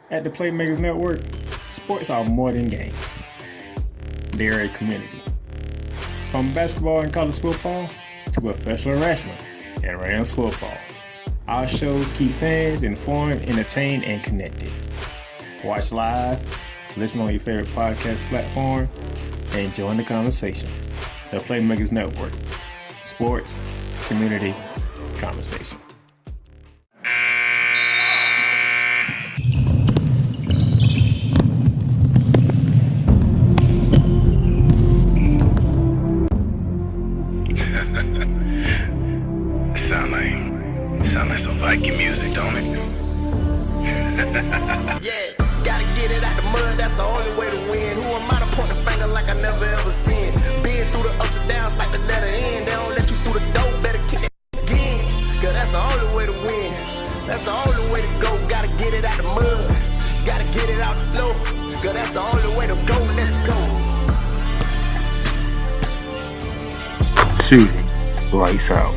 At the Playmakers Network, sports are more than games. They're a community. From basketball and college football to professional wrestling and Rams football, our shows keep fans informed, entertained, and connected. Watch live, listen on your favorite podcast platform, and join the conversation. The Playmakers Network. Sports, community, conversation. Sound like some Viking music, don't it? Yeah, gotta get it out the mud, that's the only way to win. Who am I to point the finger like I never ever seen? Been through the ups and downs like the letter N. They don't let you through the door, better kick it again. Cause that's the only way to win. That's the only way to go. Gotta get it out the mud, gotta get it out the flow. Cause that's the only way to go, let's go. Shooting, lights out.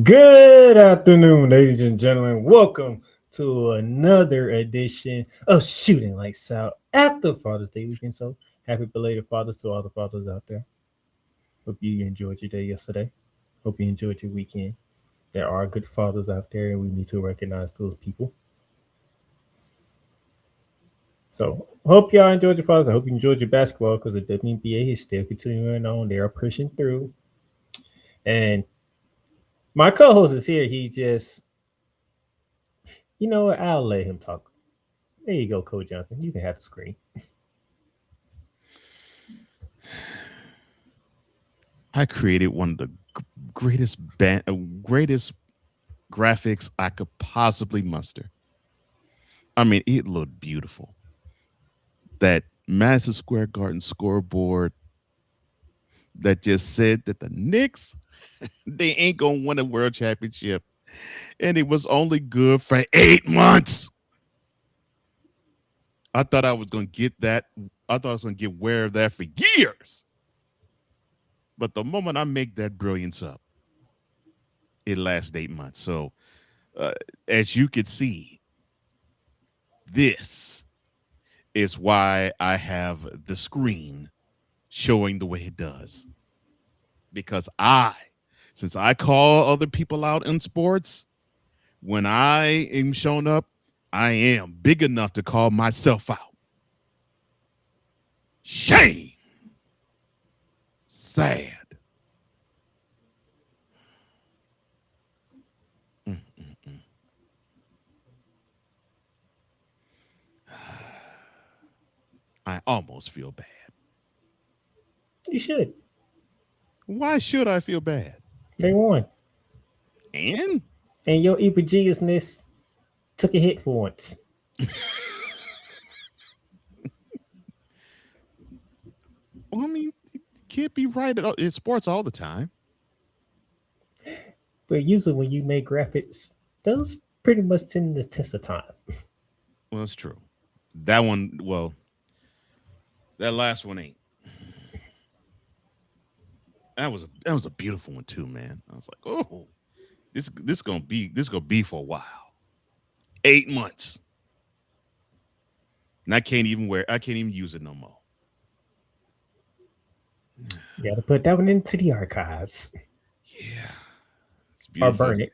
Good afternoon, ladies and gentlemen. Welcome to another edition of Shooting Lights Out after Father's Day weekend. So happy belated fathers to all the fathers out there. Hope you enjoyed your day yesterday. Hope you enjoyed your weekend. There are good fathers out there, and we need to recognize those people. So hope y'all enjoyed your fathers. I hope you enjoyed your basketball because the WNBA is still continuing on. They are pushing through. And my co-host is here. He just, you know what? I'll let him talk. There you go, Coach Johnson. You can have the screen. I created one of the greatest graphics I could possibly muster. I mean, it looked beautiful. That Madison Square Garden scoreboard that just said that the Knicks they ain't gonna win a world championship, and it was only good for 8 months. I thought I was gonna get that. I thought I was gonna get aware of that for years. But the moment I make that brilliance up, it lasts 8 months. So, as you can see, this is why I have the screen showing the way it does. Because since I call other people out in sports, when I am shown up, I am big enough to call myself out. Shame. Sad. I almost feel bad. You should. Why should I feel bad? They won. And your epigeousness took a hit for once. Well, I mean, it can't be right in sports all the time. But usually when you make graphics, those pretty much tend to test the time. Well, that's true. That one, well, that last one ain't. That was a beautiful one too, man. I was like, oh, this gonna be for a while. 8 months. And I can't even use it no more. You gotta put that one into the archives. Yeah. It's Or beautiful. burn it.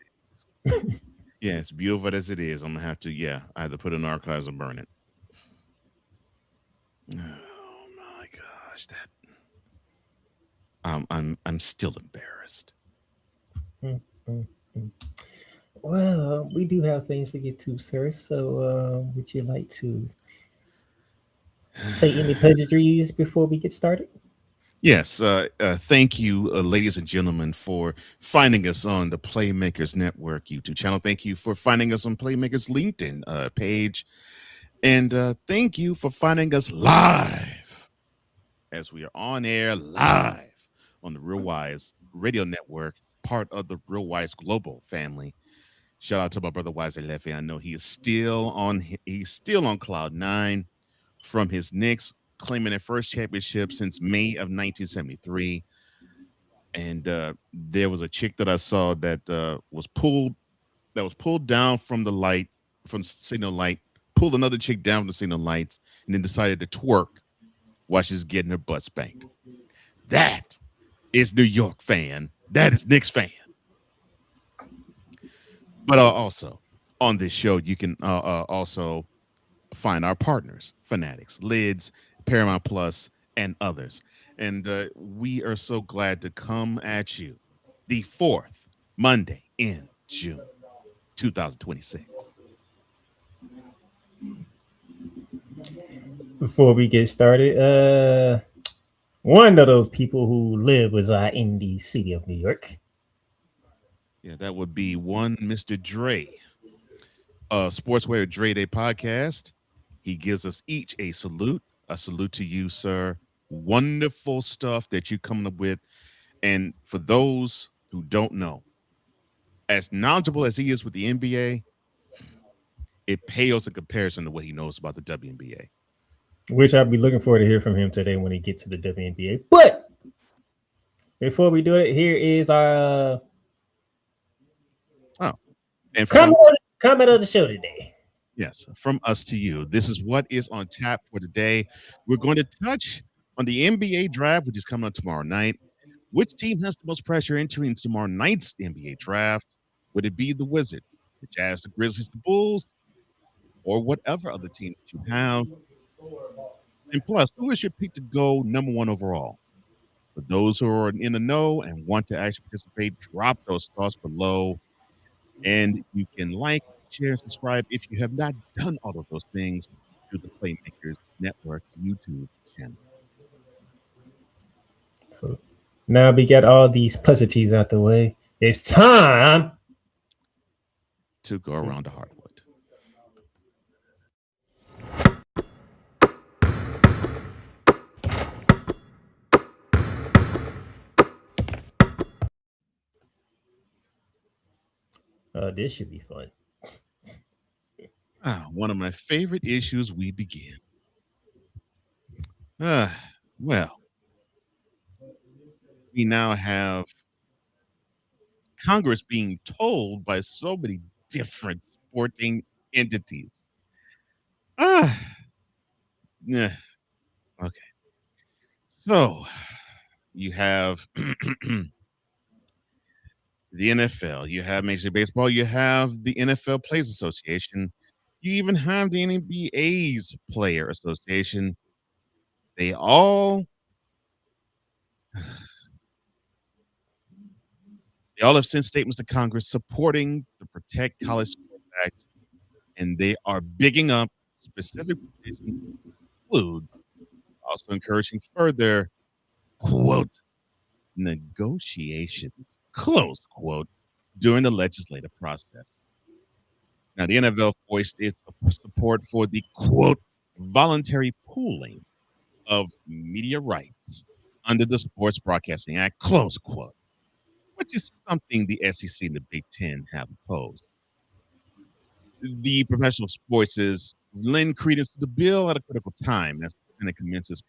Yeah, it's beautiful as it is. I'm gonna have to, either put it in the archives or burn it. Oh my gosh, I'm still embarrassed. Well, we do have things to get to, sir. So, would you like to say any pleasantries before we get started? Yes, thank you, ladies and gentlemen, for finding us on the Playmakers Network YouTube channel. Thank you for finding us on Playmakers LinkedIn page. And thank you for finding us live as we are on air live on the Real Wise Radio Network, part of the Real Wise Global family. Shout out to my brother Wise Lefe. I know he's still on cloud nine from his Knicks claiming their first championship since May of 1973. And there was a chick that I saw that was pulled down from the light, from the signal light, pulled another chick down from the signal lights, and then decided to twerk while she's getting her butt spanked. That is New York fan. That is Knicks fan. But also on this show, you can also find our partners, Fanatics, Lids, Paramount Plus, and others. And we are so glad to come at you the fourth Monday in June 2026. Before we get started, one of those people who reside in the city of New York. Yeah, that would be one Mr. Dre. Sportswear Dre Day podcast. He gives us each a salute. A salute to you, sir. Wonderful stuff that you coming up with. And for those who don't know, as knowledgeable as he is with the NBA, it pales in comparison to what he knows about the WNBA. Which I'll be looking forward to hear from him today when he gets to the WNBA. But before we do it, here is our comment of the show today. Yes, from us to you. This is what is on tap for today. We're going to touch on the NBA draft, which is coming up tomorrow night. Which team has the most pressure entering tomorrow night's NBA draft? Would it be the Wizard, the Jazz, the Grizzlies, the Bulls, or whatever other team that you have? And plus, who is your pick to go number one overall? For those who are in the know and want to actually participate, drop those thoughts below. And you can like, share, and subscribe if you have not done all of those things to the Playmakers Network YouTube channel. So now we got all these pleasantries out the way. It's time to go around the hardwood. This should be fun. One of my favorite issues we begin. Well, we now have Congress being told by so many different sporting entities. Yeah. Okay. So you have the NFL, you have Major League Baseball, you have the NFL Players Association, you even have the NBA's Player Association. They all have sent statements to Congress supporting the Protect College Sports Act, and they are bigging up specific provisions, includes also encouraging further, quote, negotiations, close quote, during the legislative process. Now, the NFL voiced its support for the, quote, voluntary pooling of media rights under the Sports Broadcasting Act, close quote, which is something the SEC and the Big Ten have opposed. The professional voices lend credence to the bill at a critical time as the Senate commences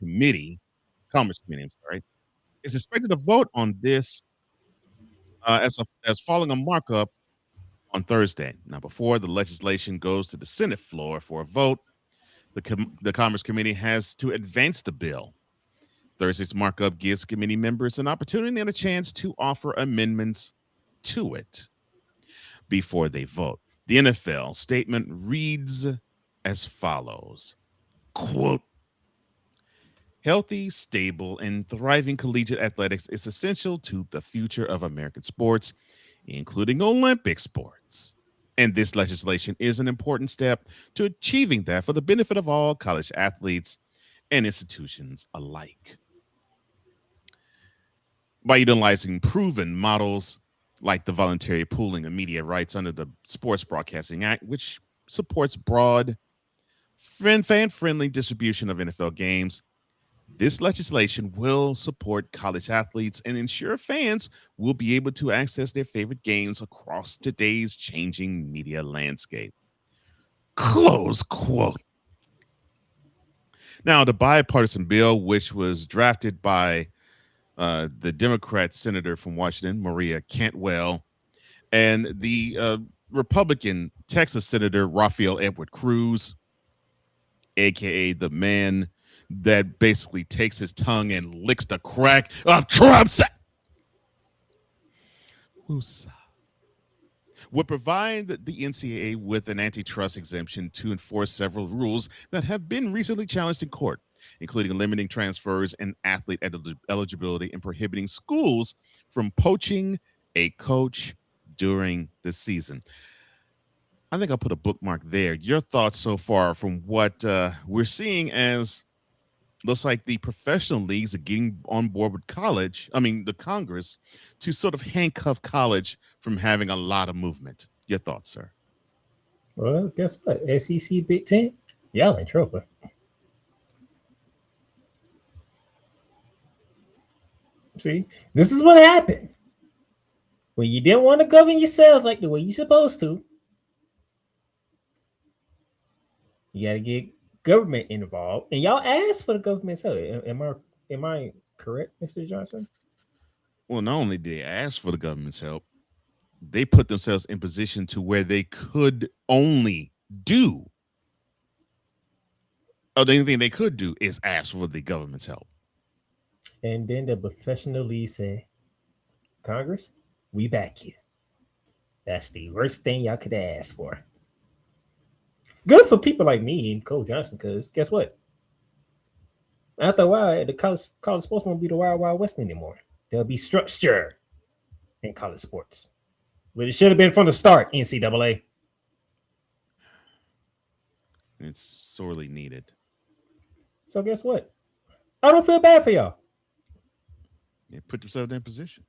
Commerce Committee, is expected to vote on this as following a markup on Thursday. Now, before the legislation goes to the Senate floor for a vote, the Commerce Committee has to advance the bill. Thursday's markup gives committee members an opportunity and a chance to offer amendments to it before they vote. The NFL statement reads as follows, quote, healthy, stable, and thriving collegiate athletics is essential to the future of American sports, including Olympic sports. And this legislation is an important step to achieving that for the benefit of all college athletes and institutions alike. By utilizing proven models like the voluntary pooling of media rights under the Sports Broadcasting Act, which supports broad, fan-friendly distribution of NFL games, this legislation will support college athletes and ensure fans will be able to access their favorite games across today's changing media landscape. Close quote. Now, the bipartisan bill, which was drafted by the Democrat senator from Washington, Maria Cantwell, and the Republican Texas Senator Raphael Edward Cruz, aka the man that basically takes his tongue and licks the crack of Trump's. Would provide the NCAA with an antitrust exemption to enforce several rules that have been recently challenged in court, including limiting transfers and athlete eligibility and prohibiting schools from poaching a coach during the season. I think I'll put a bookmark there. Your thoughts so far from what we're seeing as looks like the professional leagues are getting on board with the Congress, to sort of handcuff college from having a lot of movement. Your thoughts, sir? Well, guess what? SEC, Big Ten, y'all in trouble. See, this is what happened. When you didn't want to govern yourself like the way you're supposed to, you got to get government involved, and y'all asked for the government's help. Am I correct, Mr. Johnson? Well, not only did they ask for the government's help, they put themselves in position to where they could only do, the only thing they could do is ask for the government's help. And then the professional league say, Congress, we back you. That's the worst thing y'all could ask for. Good for people like me and Cole Johnson, because guess what? After a while, the college sports won't be the Wild Wild West anymore. There'll be structure in college sports. But it should have been from the start, NCAA. It's sorely needed. So guess what? I don't feel bad for y'all. They put themselves in that position.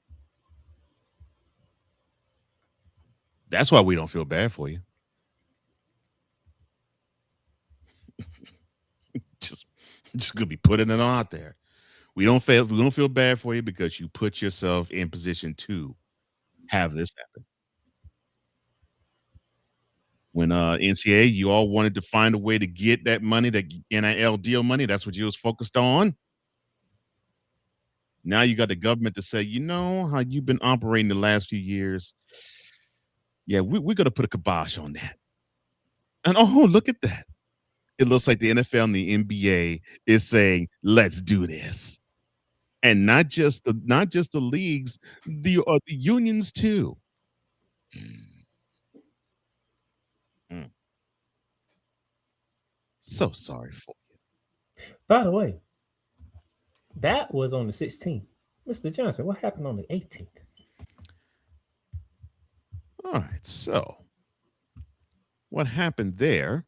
That's why we don't feel bad for you. just gonna be putting it out there. We don't feel bad for you because you put yourself in position to have this happen. When NCAA, you all wanted to find a way to get that money, that NIL deal money. That's what you was focused on. Now you got the government to say, you know how you've been operating the last few years. Yeah, we're going to put a kibosh on that. And oh, look at that. It looks like the NFL and the NBA is saying, let's do this. And not just the leagues, the unions too. So sorry for you. By the way, that was on the 16th. Mr. Johnson, what happened on the 18th? All right, so what happened there?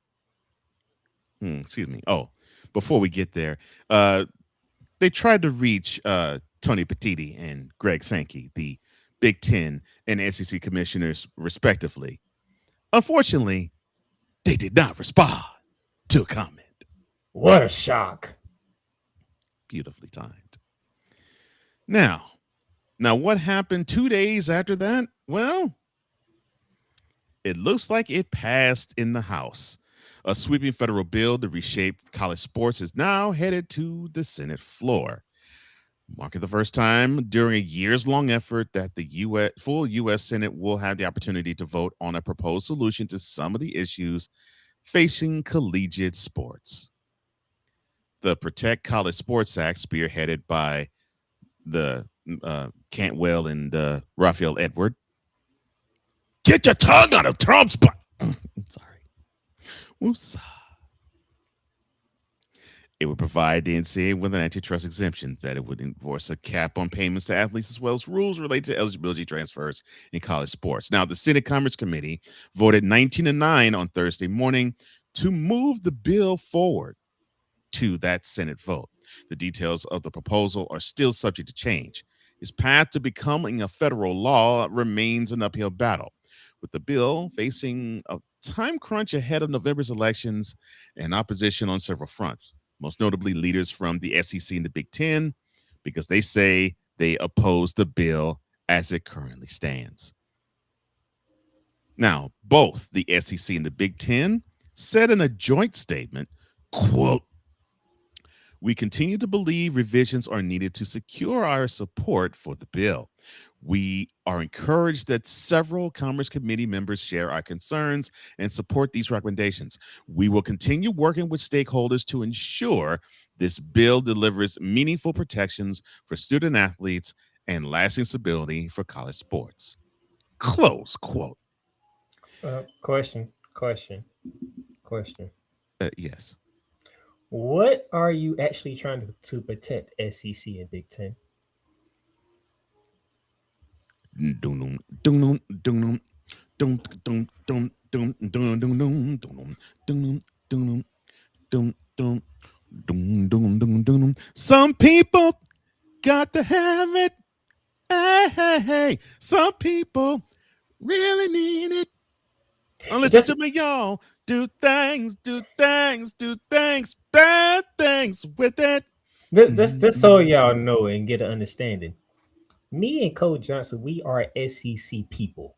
Excuse me. Oh, before we get there, they tried to reach Tony Petitti and Greg Sankey, the Big Ten and SEC commissioners, respectively. Unfortunately, they did not respond to a comment. What a shock. Beautifully timed. Now, what happened 2 days after that? Well, it looks like it passed in the House. A sweeping federal bill to reshape college sports is now headed to the Senate floor, marking the first time during a years-long effort that the full U.S. Senate will have the opportunity to vote on a proposed solution to some of the issues facing collegiate sports. The Protect College Sports Act, spearheaded by the Cantwell and Raphael Edward. Get your tongue out of Trump's butt. Sorry. Oops. It would provide the NCAA with an antitrust exemption, that it would enforce a cap on payments to athletes, as well as rules related to eligibility transfers in college sports. Now, the Senate Commerce Committee voted 19-9 on Thursday morning to move the bill forward to that Senate vote. The details of the proposal are still subject to change. Its path to becoming a federal law remains an uphill battle, with the bill facing a time crunch ahead of November's elections and opposition on several fronts, most notably leaders from the SEC and the Big Ten, because they say they oppose the bill as it currently stands. Now, both the SEC and the Big Ten said in a joint statement, quote, We continue to believe revisions are needed to secure our support for the bill. We are encouraged that several Commerce Committee members share our concerns and support these recommendations. We will continue working with stakeholders to ensure this bill delivers meaningful protections for student athletes and lasting stability for college sports. Close quote. Question. Yes. What are you actually trying to protect, SEC and Big Ten? Dum dum dum dum dum dum dum dum dum dum dum dum dum dum dum dum. Some people got to have it. Hey, hey, hey. Some people really need it. Listen to me, y'all. Do things, bad things with it. This so y'all know and get an understanding. Me and Coach Johnson, we are SEC people.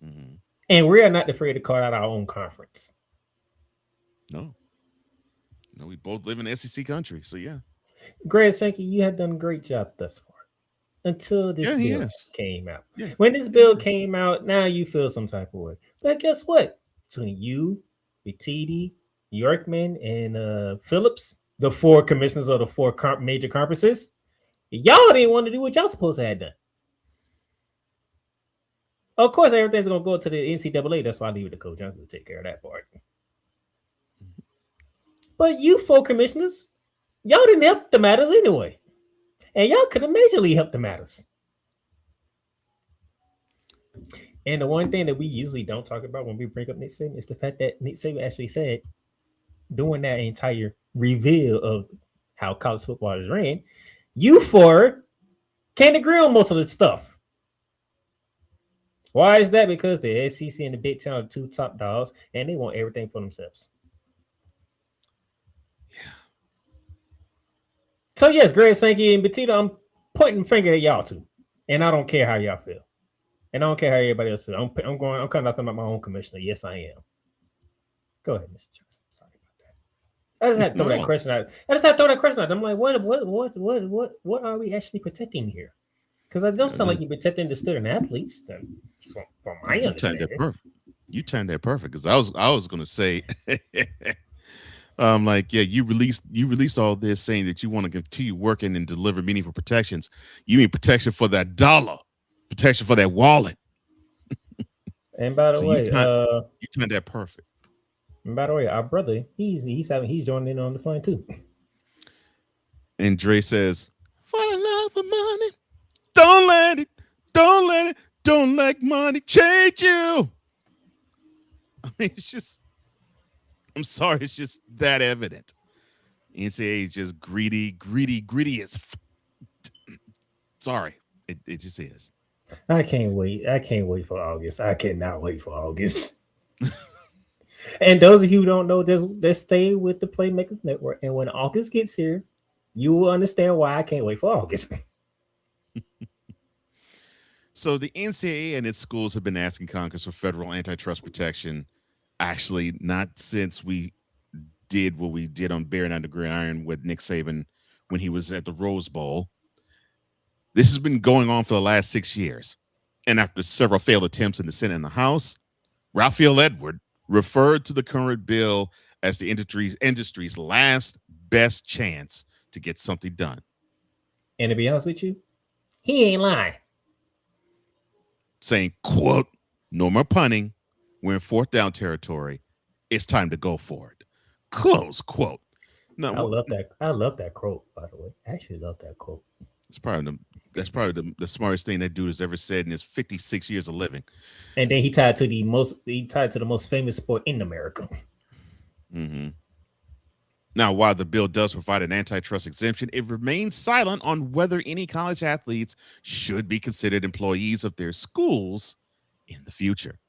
Mm-hmm. And we are not afraid to call out our own conference. No, we both live in SEC country, so yeah. Greg Sankey, you have done a great job thus far. Until this bill came out. Yeah. When this bill came out, now you feel some type of way. But guess what? Between you, BTD, Yorkman, and Phillips, the four commissioners of the four major conferences, y'all didn't want to do what y'all supposed to have done. Of course, everything's going to go to the NCAA. That's why I leave it to Coach Johnson to take care of that part. But you four commissioners, y'all didn't help the matters anyway. And y'all could have majorly helped the matters. And the one thing that we usually don't talk about when we bring up Nick Saban is the fact that Nick Saban actually said during that entire reveal of how college football is ran, you four can't agree on most of this stuff. Why is that? Because the SEC and the Big Ten are the two top dogs, and they want everything for themselves. Yeah. So yes, Greg Sankey and Batita, I'm pointing the finger at y'all too, and I don't care how y'all feel, and I don't care how everybody else feels. I'm kind of talking about my own commissioner. Yes, I am. Go ahead, Mr. Johnson. Sorry about that. I just had to throw that question out. I'm like, what are we actually protecting here? Because I don't sound like you're protecting the student athletes. Then, from my understanding, you turned that perfect. Because I was going to say. Like, yeah, you released all this saying that you want to continue working and deliver meaningful protections. You mean protection for that dollar, protection for that wallet. And by the way, you turned that perfect. And by the way, our brother, he's joining in on the fun too. And Dre says, "For the love of money, don't let money change you." I mean, it's just. I'm sorry, it's just that evident. NCAA is just greedy as. Sorry, it just is. I can't wait. I can't wait for August. I cannot wait for August. And those of you who don't know, just stay with the Playmakers Network. And when August gets here, you will understand why I can't wait for August. So the NCAA and its schools have been asking Congress for federal antitrust protection. Actually, not since we did what we did on Bearing Down the Gridiron with Nick Saban when he was at the Rose Bowl. This has been going on for the last 6 years. And after several failed attempts in the Senate and the House, Raphael Edward referred to the current bill as the industry's last best chance to get something done. And to be honest with you, he ain't lying. Saying, quote, "No more punting. We're in fourth down territory. It's time to go for it." Close quote. No, I love that. I love that quote, by the way. I actually love that quote. That's probably the smartest thing that dude has ever said in his 56 years of living. And then he tied to the most famous sport in America. Mm-hmm. Now, while the bill does provide an antitrust exemption, it remains silent on whether any college athletes should be considered employees of their schools in the future.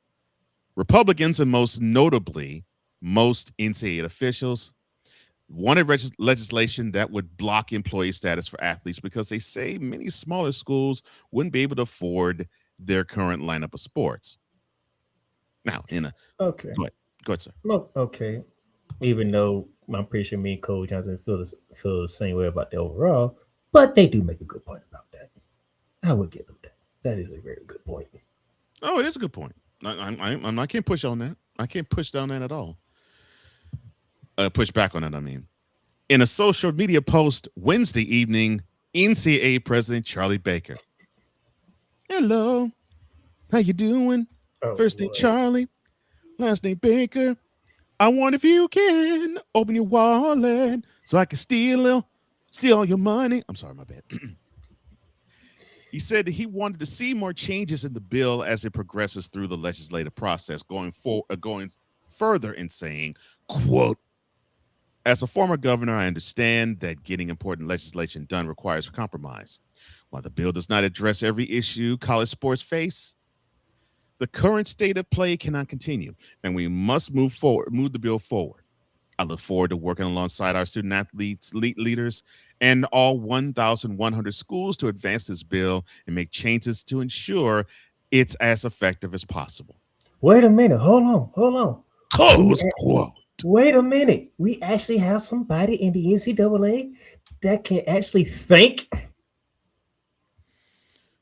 Republicans, and most notably, most NCAA officials, wanted legislation that would block employee status for athletes because they say many smaller schools wouldn't be able to afford their current lineup of sports. Now, okay. Go ahead, sir. No, okay. Even though I'm pretty sure me and Cole Johnson feel the same way about the overall, but they do make a good point about that. I would give them that. That is a very good point. Oh, it is a good point. I can't push on that. I can't push down that at all. Push back on it, I mean. In a social media post Wednesday evening, NCAA President Charlie Baker. Hello, how you doing? Oh, First name Lord. Charlie, last name Baker. I wonder if you can open your wallet so I can steal all your money. I'm sorry, my bad. He said that he wanted to see more changes in the bill as it progresses through the legislative process, going further in saying, quote, as a former governor, I understand that getting important legislation done requires compromise. While the bill does not address every issue college sports face, the current state of play cannot continue, and we must move the bill forward. I look forward to working alongside our student athletes, leaders, and all 1,100 schools to advance this bill and make changes to ensure it's as effective as possible. Wait a minute. Hold on. Close quote. Wait a minute. We actually have somebody in the NCAA that can actually think.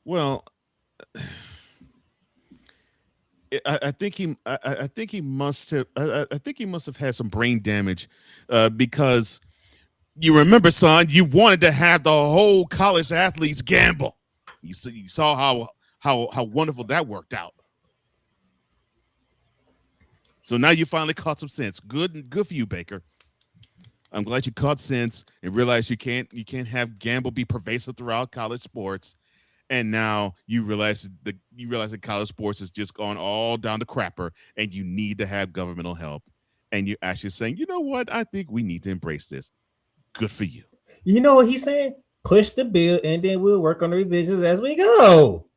Well, I think he must have. I think he must have had some brain damage, because you remember, son, you wanted to have the whole college athletes gamble. You saw how wonderful that worked out. So now you finally caught some sense. Good for you, Baker. I'm glad you caught sense and realized you can't have gamble be pervasive throughout college sports. And now you realize that college sports has just gone all down the crapper, and you need to have governmental help. And you're actually saying, you know what? I think we need to embrace this. Good for you. You know what he's saying? Push the bill, and then we'll work on the revisions as we go.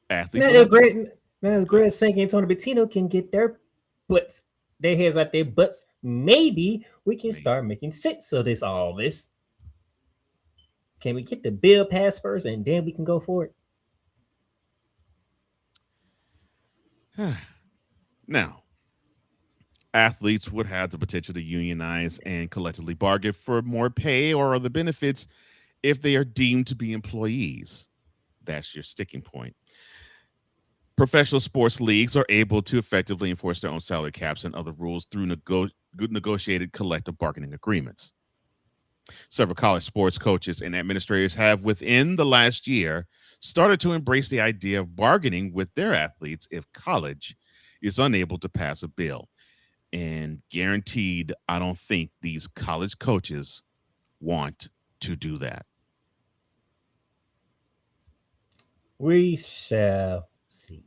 Athletes. Now, Greg Sankey and Tony Bettino can get their heads out their butts. Maybe we can start making sense of all this. Can we get the bill passed first, and then we can go for it? Now, athletes would have the potential to unionize and collectively bargain for more pay or other benefits if they are deemed to be employees. That's your sticking point. Professional sports leagues are able to effectively enforce their own salary caps and other rules through negotiated collective bargaining agreements. Several college sports coaches and administrators have, within the last year, started to embrace the idea of bargaining with their athletes if college is unable to pass a bill. And guaranteed, I don't think these college coaches want to do that. We shall see.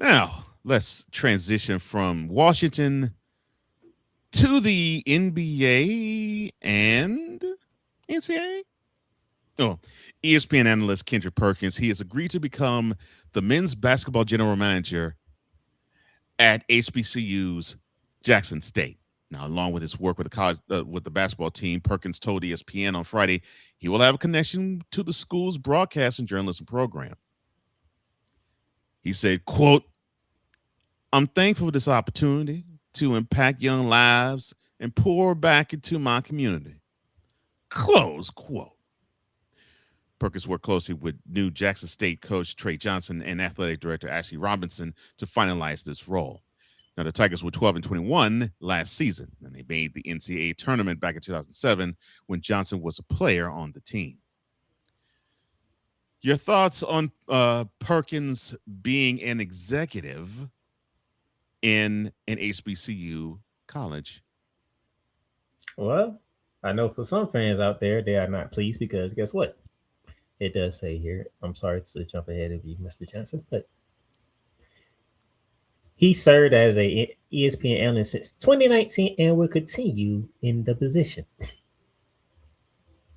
Now, let's transition from Washington to the NBA and NCAA. Oh, ESPN analyst Kendrick Perkins, he has agreed to become the men's basketball general manager at HBCU's Jackson State. Now, along with his work with the basketball team, Perkins told ESPN on Friday he will have a connection to the school's broadcast and journalism program. He said, quote, I'm thankful for this opportunity to impact young lives and pour back into my community. Close quote. Perkins worked closely with new Jackson State coach Trey Johnson and athletic director Ashley Robinson to finalize this role. Now, the Tigers were 12-21 last season, and they made the NCAA tournament back in 2007 when Johnson was a player on the team. Your thoughts on Perkins being an executive in an HBCU college? Well, I know for some fans out there, they are not pleased because guess what? It does say here, I'm sorry to jump ahead of you, Mr. Johnson, but he served as a ESPN analyst since 2019 and will continue in the position.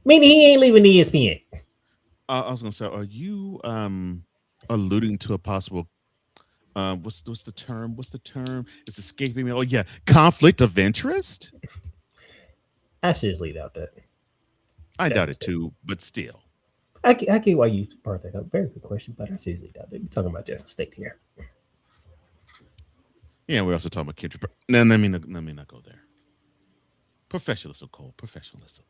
Meaning he ain't leaving the ESPN. I was going to say, are you alluding to a possible, what's the term? What's the term? It's escaping me. Oh, yeah. Conflict of interest? I should just leave out that. I doubt it too, but still. I get why you brought that up. Very good question, but I seriously doubt it. We're talking about Jackson State here. Yeah, we're also talking about Kendrick. No, let me not go there. Professionalism, Cole. Professionalism.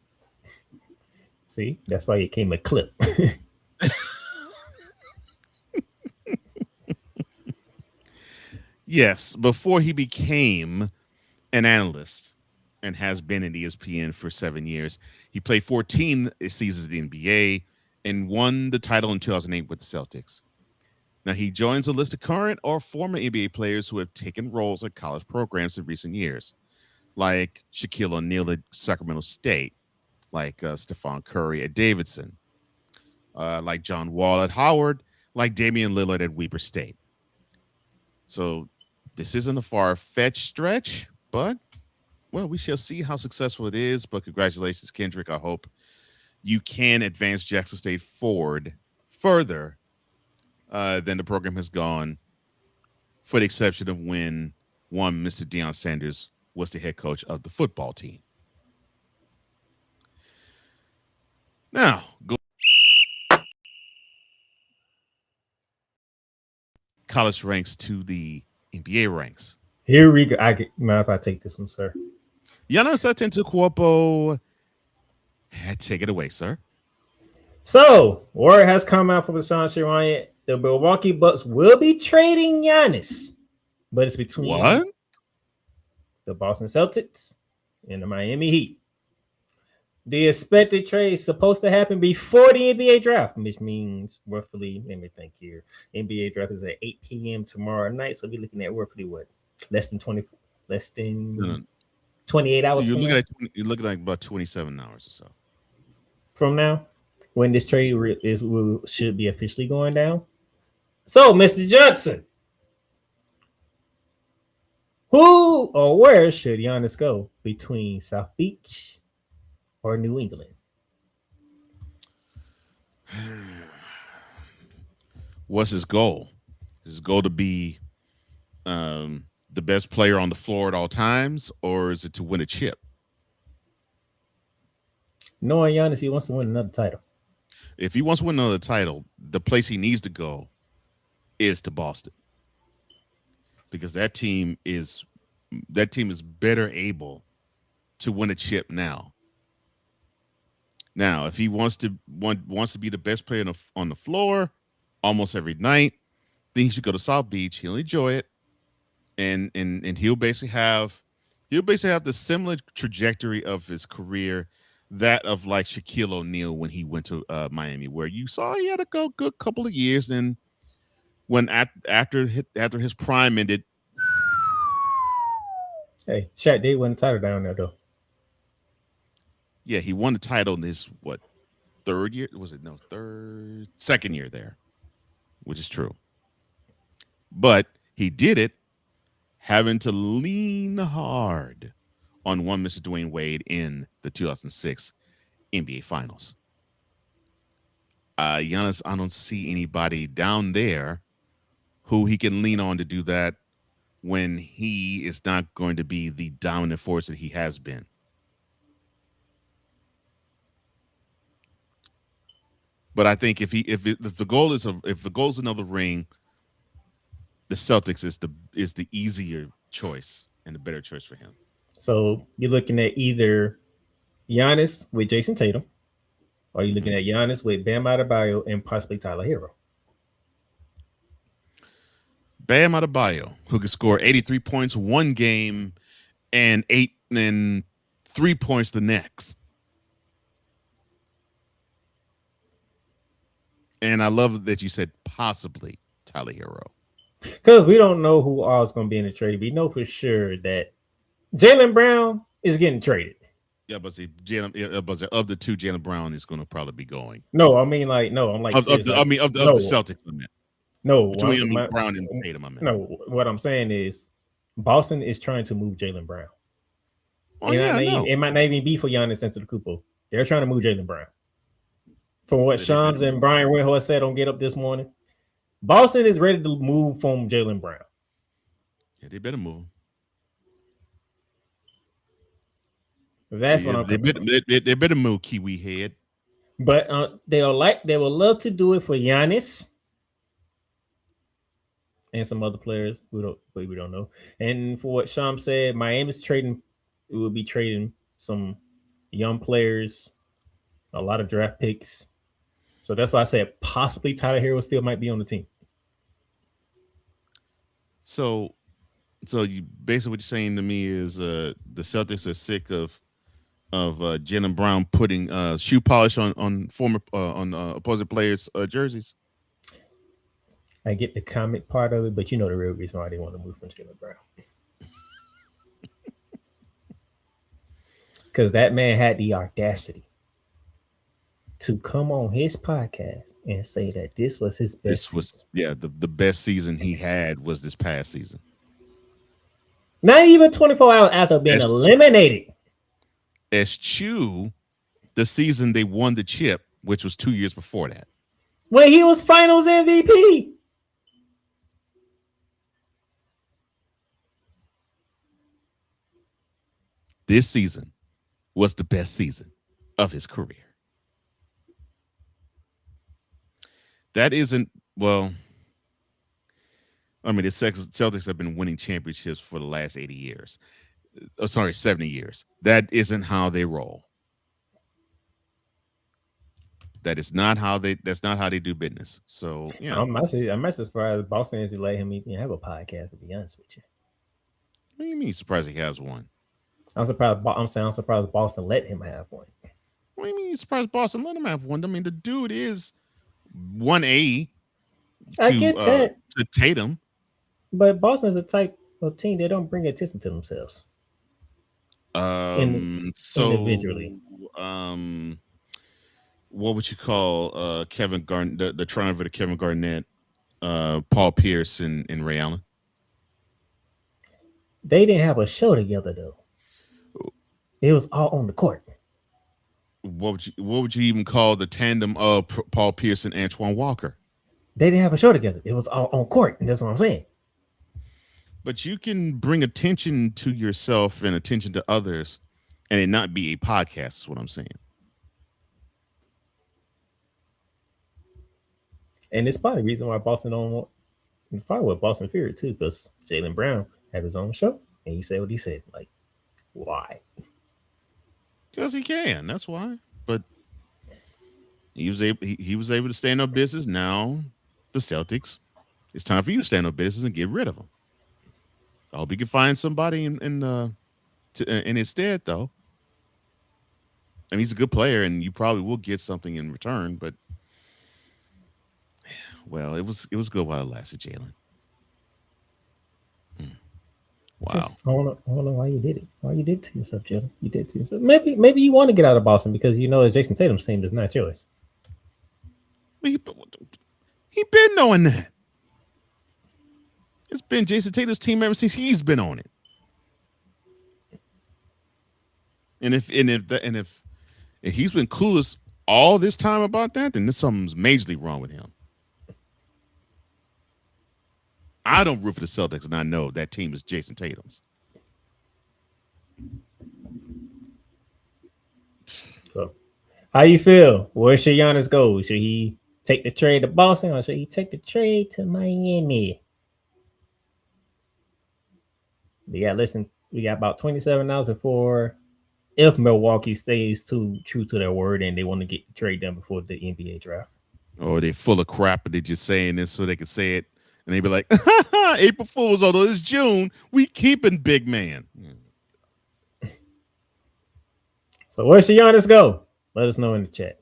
See, that's why it came a clip. Yes, before he became an analyst and has been at ESPN for 7 years, he played 14 seasons in the NBA and won the title in 2008 with the Celtics. Now, he joins a list of current or former NBA players who have taken roles at college programs in recent years, like Shaquille O'Neal at Sacramento State, like Stephon Curry at Davidson, like John Wall at Howard, like Damian Lillard at Weber State. So this isn't a far-fetched stretch, but, well, we shall see how successful it is. But congratulations, Kendrick. I hope you can advance Jackson State forward further than the program has gone, for the exception of when one Mr. Deion Sanders was the head coach of the football team. Now, go college ranks to the NBA ranks. Here we go. Mind if I take this one, sir? Giannis Antetokounmpo, take it away, sir. So, word has come out from Sean Sherrod. The Milwaukee Bucks will be trading Giannis, but it's between the Boston Celtics and the Miami Heat. The expected trade is supposed to happen before the NBA draft, which means roughly, let me think here. NBA draft is at 8 p.m. tomorrow night, so we're looking at roughly what? Less than 28 hours. You're looking at about 27 hours or so from now, when this trade should be officially going down. So, Mr. Johnson, who or where should Giannis go between South Beach or New England? What's his goal? Is his goal to be the best player on the floor at all times, or is it to win a chip? Knowing Giannis, he wants to win another title. If he wants to win another title, the place he needs to go is to Boston, because that team is better able to win a chip now. Now, if he wants to be the best player on the floor almost every night, then he should go to South Beach. He'll enjoy it, and he'll basically have the similar trajectory of his career, that of like Shaquille O'Neal when he went to Miami, where you saw he had a good couple of years, and when after his prime ended. Hey, Shaq did win the title down there though. Yeah, he won the title in his third year? Second year there, which is true. But he did it having to lean hard on one Mr. Dwayne Wade in the 2006 NBA Finals. Giannis, I don't see anybody down there who he can lean on to do that when he is not going to be the dominant force that he has been. But I think if the goal is another ring, the Celtics is the easier choice and the better choice for him. So you're looking at either Giannis with Jason Tatum, or you're looking at Giannis with Bam Adebayo and possibly Tyler Hero. Bam Adebayo, who could score 83 points one game and 3 points the next. And I love that you said possibly Tyler Hero, because we don't know who all is going to be in the trade. We know for sure that Jaylen Brown is getting traded. Yeah, but of the two, Jaylen Brown is going to probably be going. No, I mean like no, I'm like of the Celtics. I meant. No, between Brown and Tatum. I meant. No, what I'm saying is Boston is trying to move Jaylen Brown. Oh, it might not even be for Giannis Antetokounmpo. They're trying to move Jaylen Brown. From what Shams and Brian Windhorst said on Get Up this morning, Boston is ready to move from Jaylen Brown. Yeah, they better move. That's what I'm. They better move Kiwi head. But they will love to do it for Giannis and some other players we don't know. And for what Sham said, Miami's trading. We will be trading some young players, a lot of draft picks. So that's why I said possibly Tyler Hero still might be on the team. So you basically what you're saying to me is the Celtics are sick of Jaylen Brown putting shoe polish on former opposing players' jerseys. I get the comic part of it, but you know the real reason why they want to move from Jaylen Brown. Because that man had the audacity to come on his podcast and say that this was his best season. The best season he had was this past season. Not even 24 hours after being eliminated. Eschew, the season they won the chip, which was 2 years before that. When he was finals MVP. This season was the best season of his career. That isn't, well, I mean, the Celtics have been winning championships for the last 80 years. 70 years. That isn't how they roll. That's not how they do business. So, yeah. I'm actually surprised Boston is let him even have a podcast, to be honest with you. What do you mean surprised he has one? I'm surprised Boston let him have one. What do you mean you're surprised Boston let him have one? I mean, the dude is 1A I get that. To Tatum. But Boston is a type of team that don't bring attention to themselves. Individually. What would you call Kevin Garnett, the triumvirate of Kevin Garnett, Paul Pierce, and Ray Allen? They didn't have a show together though. It was all on the court. What would you even call the tandem of Paul Pierce and Antoine Walker? They didn't have a show together. It was all on court, and that's what I'm saying. But you can bring attention to yourself and attention to others, and it not be a podcast. Is what I'm saying. And it's probably the reason why Boston don't want. It's probably what Boston feared too, because Jaylen Brown had his own show, and he said what he said. Like, why? Because he can. That's why. But he was able to stand up business. Now the Celtics, it's time for you to stand up business and get rid of him. I hope you can find somebody in his stead, though. I mean, he's a good player, and you probably will get something in return. But well, it was good while it lasted, Jaylen. Wow. I don't know why you did it. Why you did it to yourself, Jaylen? You did it to yourself. Maybe you want to get out of Boston because you know that Jason Tatum's team is not yours. He been knowing that. It's been Jason Tatum's team ever since he's been on it. And if he's been clueless all this time about that, then there's something's majorly wrong with him. I don't root for the Celtics, and I know that team is Jason Tatum's. So, how you feel? Where should Giannis go? Should he take the trade to Boston, or should he take the trade to Miami? We got about 27 hours before, if Milwaukee stays too true to their word and they want to get the trade done before the NBA draft. Or they're full of crap, but they're just saying this so they can say it. And they be like, April Fools, although it's June, we keeping big man. So where should Giannis go? Let us know in the chat.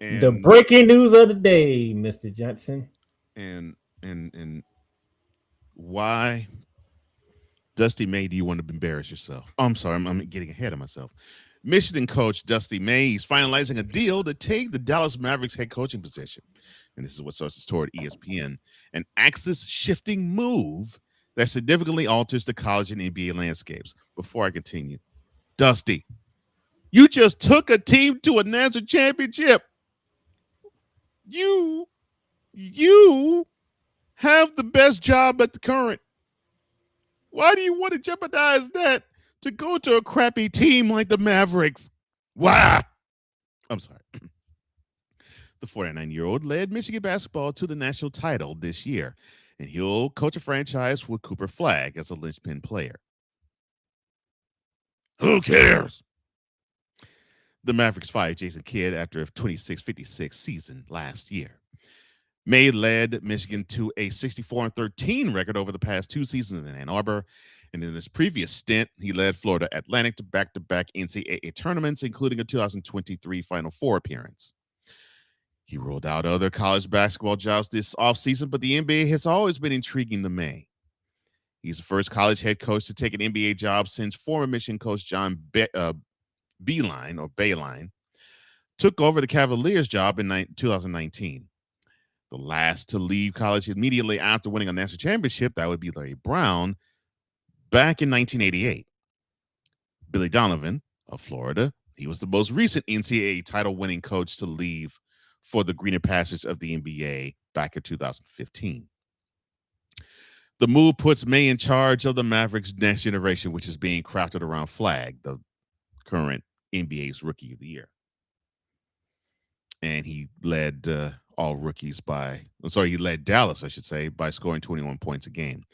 And the breaking news of the day, Mr. Johnson. And why, Dusty May, do you want to embarrass yourself? Oh, I'm sorry, I'm getting ahead of myself. Michigan coach Dusty May is finalizing a deal to take the Dallas Mavericks head coaching position. And this is what sources told ESPN. An axis-shifting move that significantly alters the college and NBA landscapes. Before I continue, Dusty, you just took a team to a national championship. You have the best job at the current. Why do you want to jeopardize that to go to a crappy team like the Mavericks? Why? I'm sorry. The 49-year-old led Michigan basketball to the national title this year, and he'll coach a franchise with Cooper Flagg as a linchpin player. Who cares? The Mavericks fired Jason Kidd after a 26-56 season last year. May led Michigan to a 64-13 record over the past 2 seasons in Ann Arbor. And in his previous stint, he led Florida Atlantic to back-to-back NCAA tournaments, including a 2023 Final Four appearance. He rolled out other college basketball jobs this offseason, but the NBA has always been intriguing to May. He's the first college head coach to take an NBA job since former Michigan coach John Beilein took over the Cavaliers job in 2019. The last to leave college immediately after winning a national championship, that would be Larry Brown, back in 1988. Billy Donovan of Florida, he was the most recent NCAA title-winning coach to leave for the greener pastures of the NBA back in 2015. The move puts May in charge of the Mavericks' next generation, which is being crafted around Flagg, the current NBA's Rookie of the Year. And he led he led Dallas, I should say, by scoring 21 points a game.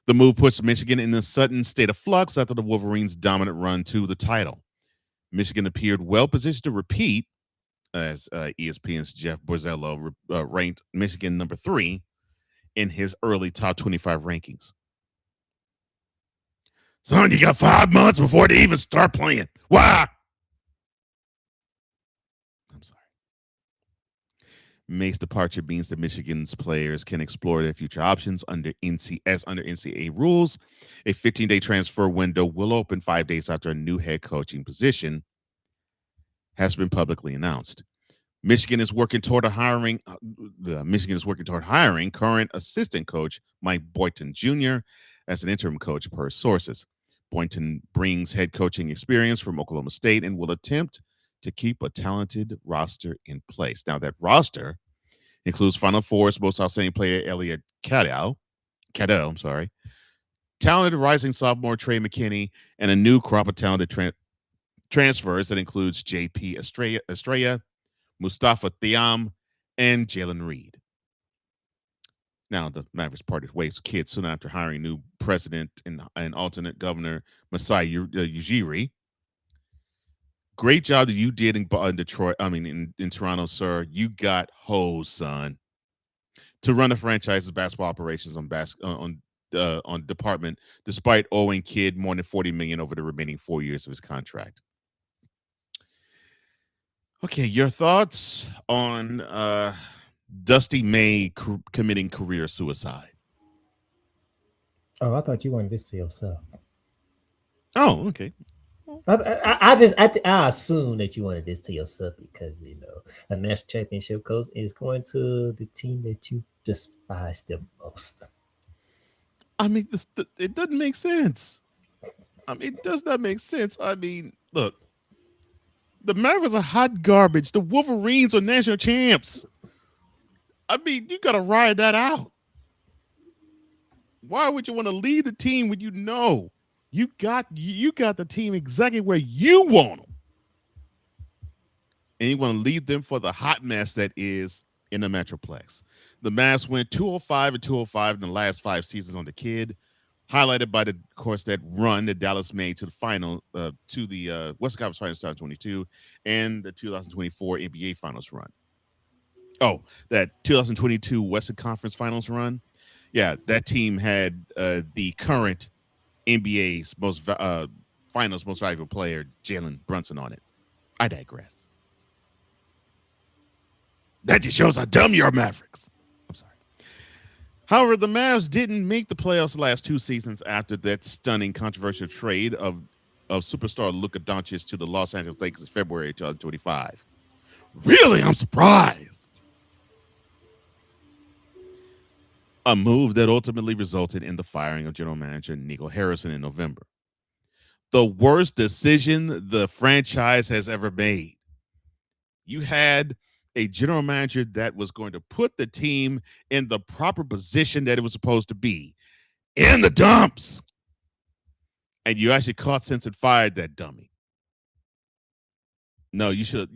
The move puts Michigan in a sudden state of flux after the Wolverines' dominant run to the title. Michigan appeared well-positioned to repeat, as ESPN's Jeff Borzello ranked Michigan number 3 in his early top 25 rankings. Son, you got 5 months before they even start playing. Why? I'm sorry. May's departure means that Michigan's players can explore their future options under NCAA rules. A 15-day transfer window will open 5 days after a new head coaching position has been publicly announced. Michigan is working toward hiring current assistant coach Mike Boynton Jr. as an interim coach per sources. Boynton brings head coaching experience from Oklahoma State and will attempt to keep a talented roster in place. Now, that roster includes Final Four's most outstanding player Elliot Cadeau, talented rising sophomore Trey McKinney, and a new crop of talented transfers that includes J.P. Estrella, Mustafa Thiam, and Jalen Reed. Now, the Mavericks parted ways with Kidd soon after hiring new president and alternate governor Masai Ujiri. Great job that you did in Detroit. In Toronto, sir. You got hosed, son, to run the franchise's basketball operations on department, despite owing Kidd more than $40 million over the remaining 4 years of his contract. Okay, your thoughts on Dusty May committing career suicide? Oh, I thought you wanted this to yourself. Oh, okay. I assume that you wanted this to yourself because a national championship coach is going to the team that you despise the most. I mean, it doesn't make sense. It does not make sense. Look, the Mavericks are hot garbage. The Wolverines are national champs. You got to ride that out. Why would you want to lead the team when you know you got the team exactly where you want them, and you want to lead them for the hot mess that is in the Metroplex? The Mavs went 205-205 in the last 5 seasons on the Kid, highlighted by that run that Dallas made to the final, to the Western Conference Finals 2022 and the 2024 NBA Finals run. Oh, that 2022 Western Conference Finals run. Yeah, that team had the current NBA's finals most valuable player, Jalen Brunson, on it. I digress. That just shows how dumb you are, Mavericks. I'm sorry. However, the Mavs didn't make the playoffs the last 2 seasons after that stunning controversial trade of superstar Luka Doncic to the Los Angeles Lakers in February 2025. Really? I'm surprised. A move that ultimately resulted in the firing of general manager Nico Harrison in November. The worst decision the franchise has ever made. You had a general manager that was going to put the team in the proper position that it was supposed to be, in the dumps. and you actually caught since and fired that dummy. No, you should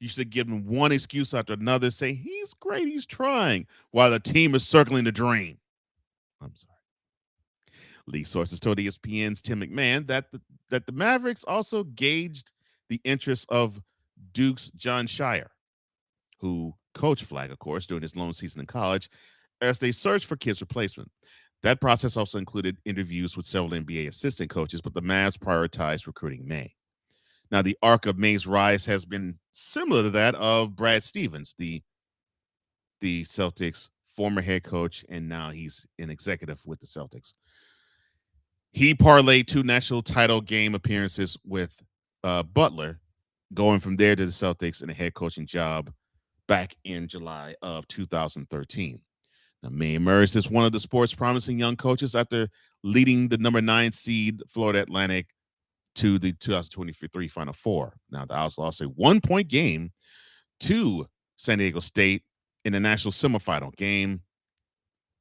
have given one excuse after another, say he's great, he's trying, while the team is circling the drain. I'm sorry. League sources told ESPN's Tim McMahon that the Mavericks also gauged the interest of Duke's John Shire, who coached Flag, of course, during his lone season in college, as they searched for Kidd's replacement. That process also included interviews with several NBA assistant coaches, but the Mavs prioritized recruiting May. Now, the arc of May's rise has been similar to that of Brad Stevens, the Celtics' former head coach, and now he's an executive with the Celtics. He parlayed 2 national title game appearances with Butler, going from there to the Celtics in a head coaching job back in July of 2013. Now, May emerged as one of the sport's promising young coaches after leading the number 9 seed Florida Atlantic to the 2023 Final Four. Now, the Owls lost a 1-point game to San Diego State in the national semifinal game,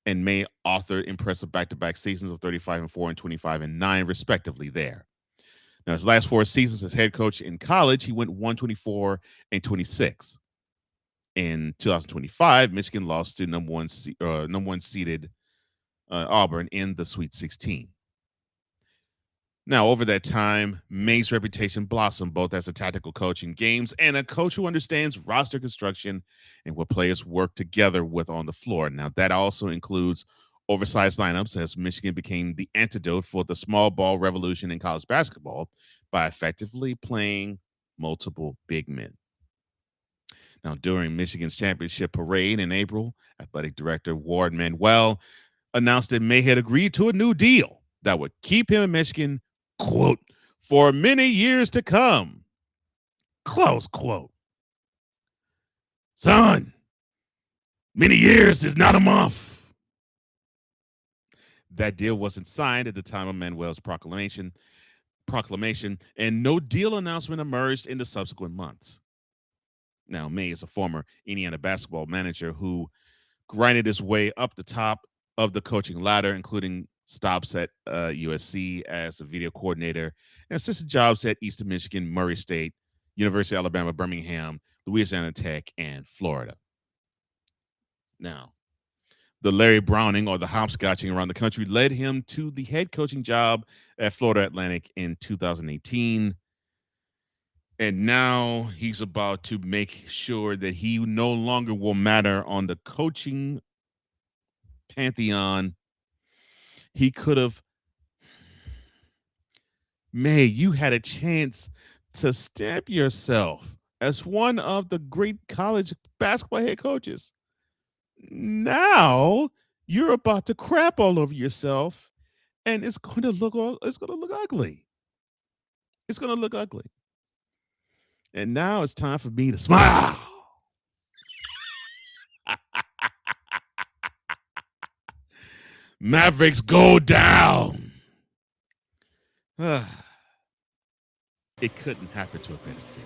and May authored impressive back-to-back seasons of 35-4 and 25-9, respectively, there. Now, his last 4 seasons as head coach in college, he went 124 and 26. In 2025, Michigan lost to number one seeded Auburn in the Sweet 16. Now, over that time, May's reputation blossomed both as a tactical coach in games and a coach who understands roster construction and what players work together with on the floor. Now, that also includes oversized lineups, as Michigan became the antidote for the small ball revolution in college basketball by effectively playing multiple big men. Now, during Michigan's championship parade in April, athletic director Ward Manuel announced that May had agreed to a new deal that would keep him in Michigan, quote, for many years to come, close quote. Son, many years is not a month. That deal wasn't signed at the time of Manuel's proclamation, and no deal announcement emerged in the subsequent months. Now, May is a former Indiana basketball manager who grinded his way up the top of the coaching ladder, including stops at USC as a video coordinator and assistant jobs at Eastern Michigan, Murray State, University of Alabama, Birmingham, Louisiana Tech, and Florida. Now, the Larry Browning, or the hopscotching around the country, led him to the head coaching job at Florida Atlantic in 2018. And now he's about to make sure that he no longer will matter on the coaching pantheon. He could have. May, you had a chance to stamp yourself as one of the great college basketball head coaches. Now you're about to crap all over yourself, and it's going to look ugly. It's going to look ugly. And now it's time for me to smile. Mavericks go down. It couldn't happen to a better city.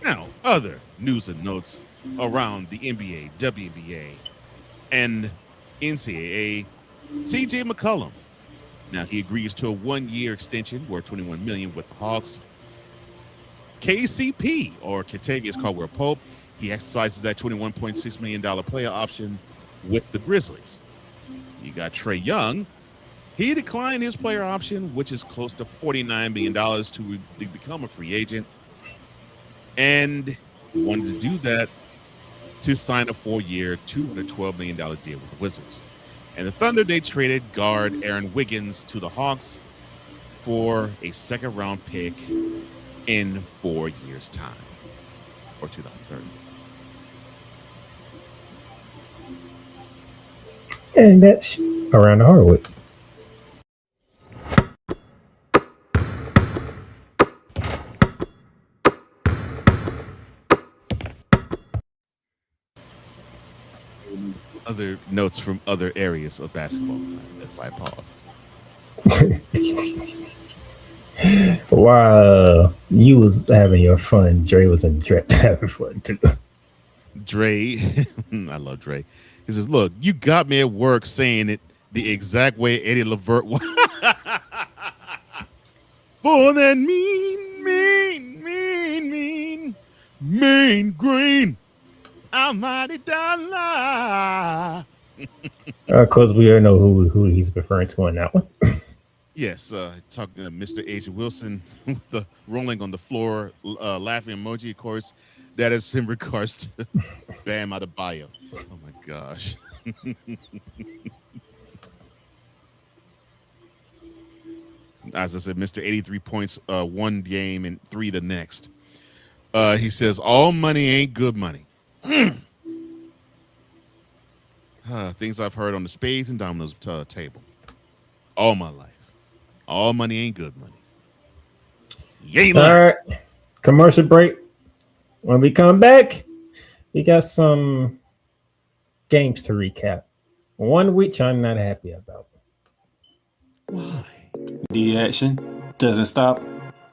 Now, other news and notes around the NBA, WNBA, and NCAA. CJ McCollum. Now, he agrees to a 1-year extension worth $21 million with the Hawks. KCP, or Kentavious Caldwell-Pope, he exercises that $21.6 million player option with the Grizzlies. You got Trae Young. He declined his player option, which is close to $49 million to become a free agent. And he wanted to do that to sign a 4-year, $212 million deal with the Wizards. And the Thunder, they traded guard Aaron Wiggins to the Hawks for a second-round pick in 4 years' time, or 2030. And that's around the Hardwood. Other notes from other areas of basketball. That's why I paused. While you was having your fun, Dre was in Dre having fun too. Dre, I love Dre. He says, "Look, you got me at work saying it the exact way Eddie Levert was." For that mean green almighty dollar. Of course, we already know who he's referring to on that one. Yes, talking to Mr. H. Wilson with the rolling on the floor, laughing emoji. Of course, that is in regards to Bam Adebayo. Oh my gosh. As I said, Mr. 83 points one game and 3 the next. He says, all money ain't good money. Things I've heard on the spades and dominoes table all my life. All money ain't good money. You ain't lying. All right. Commercial break. When we come back, we got some games to recap. One which I'm not happy about. Why? The action doesn't stop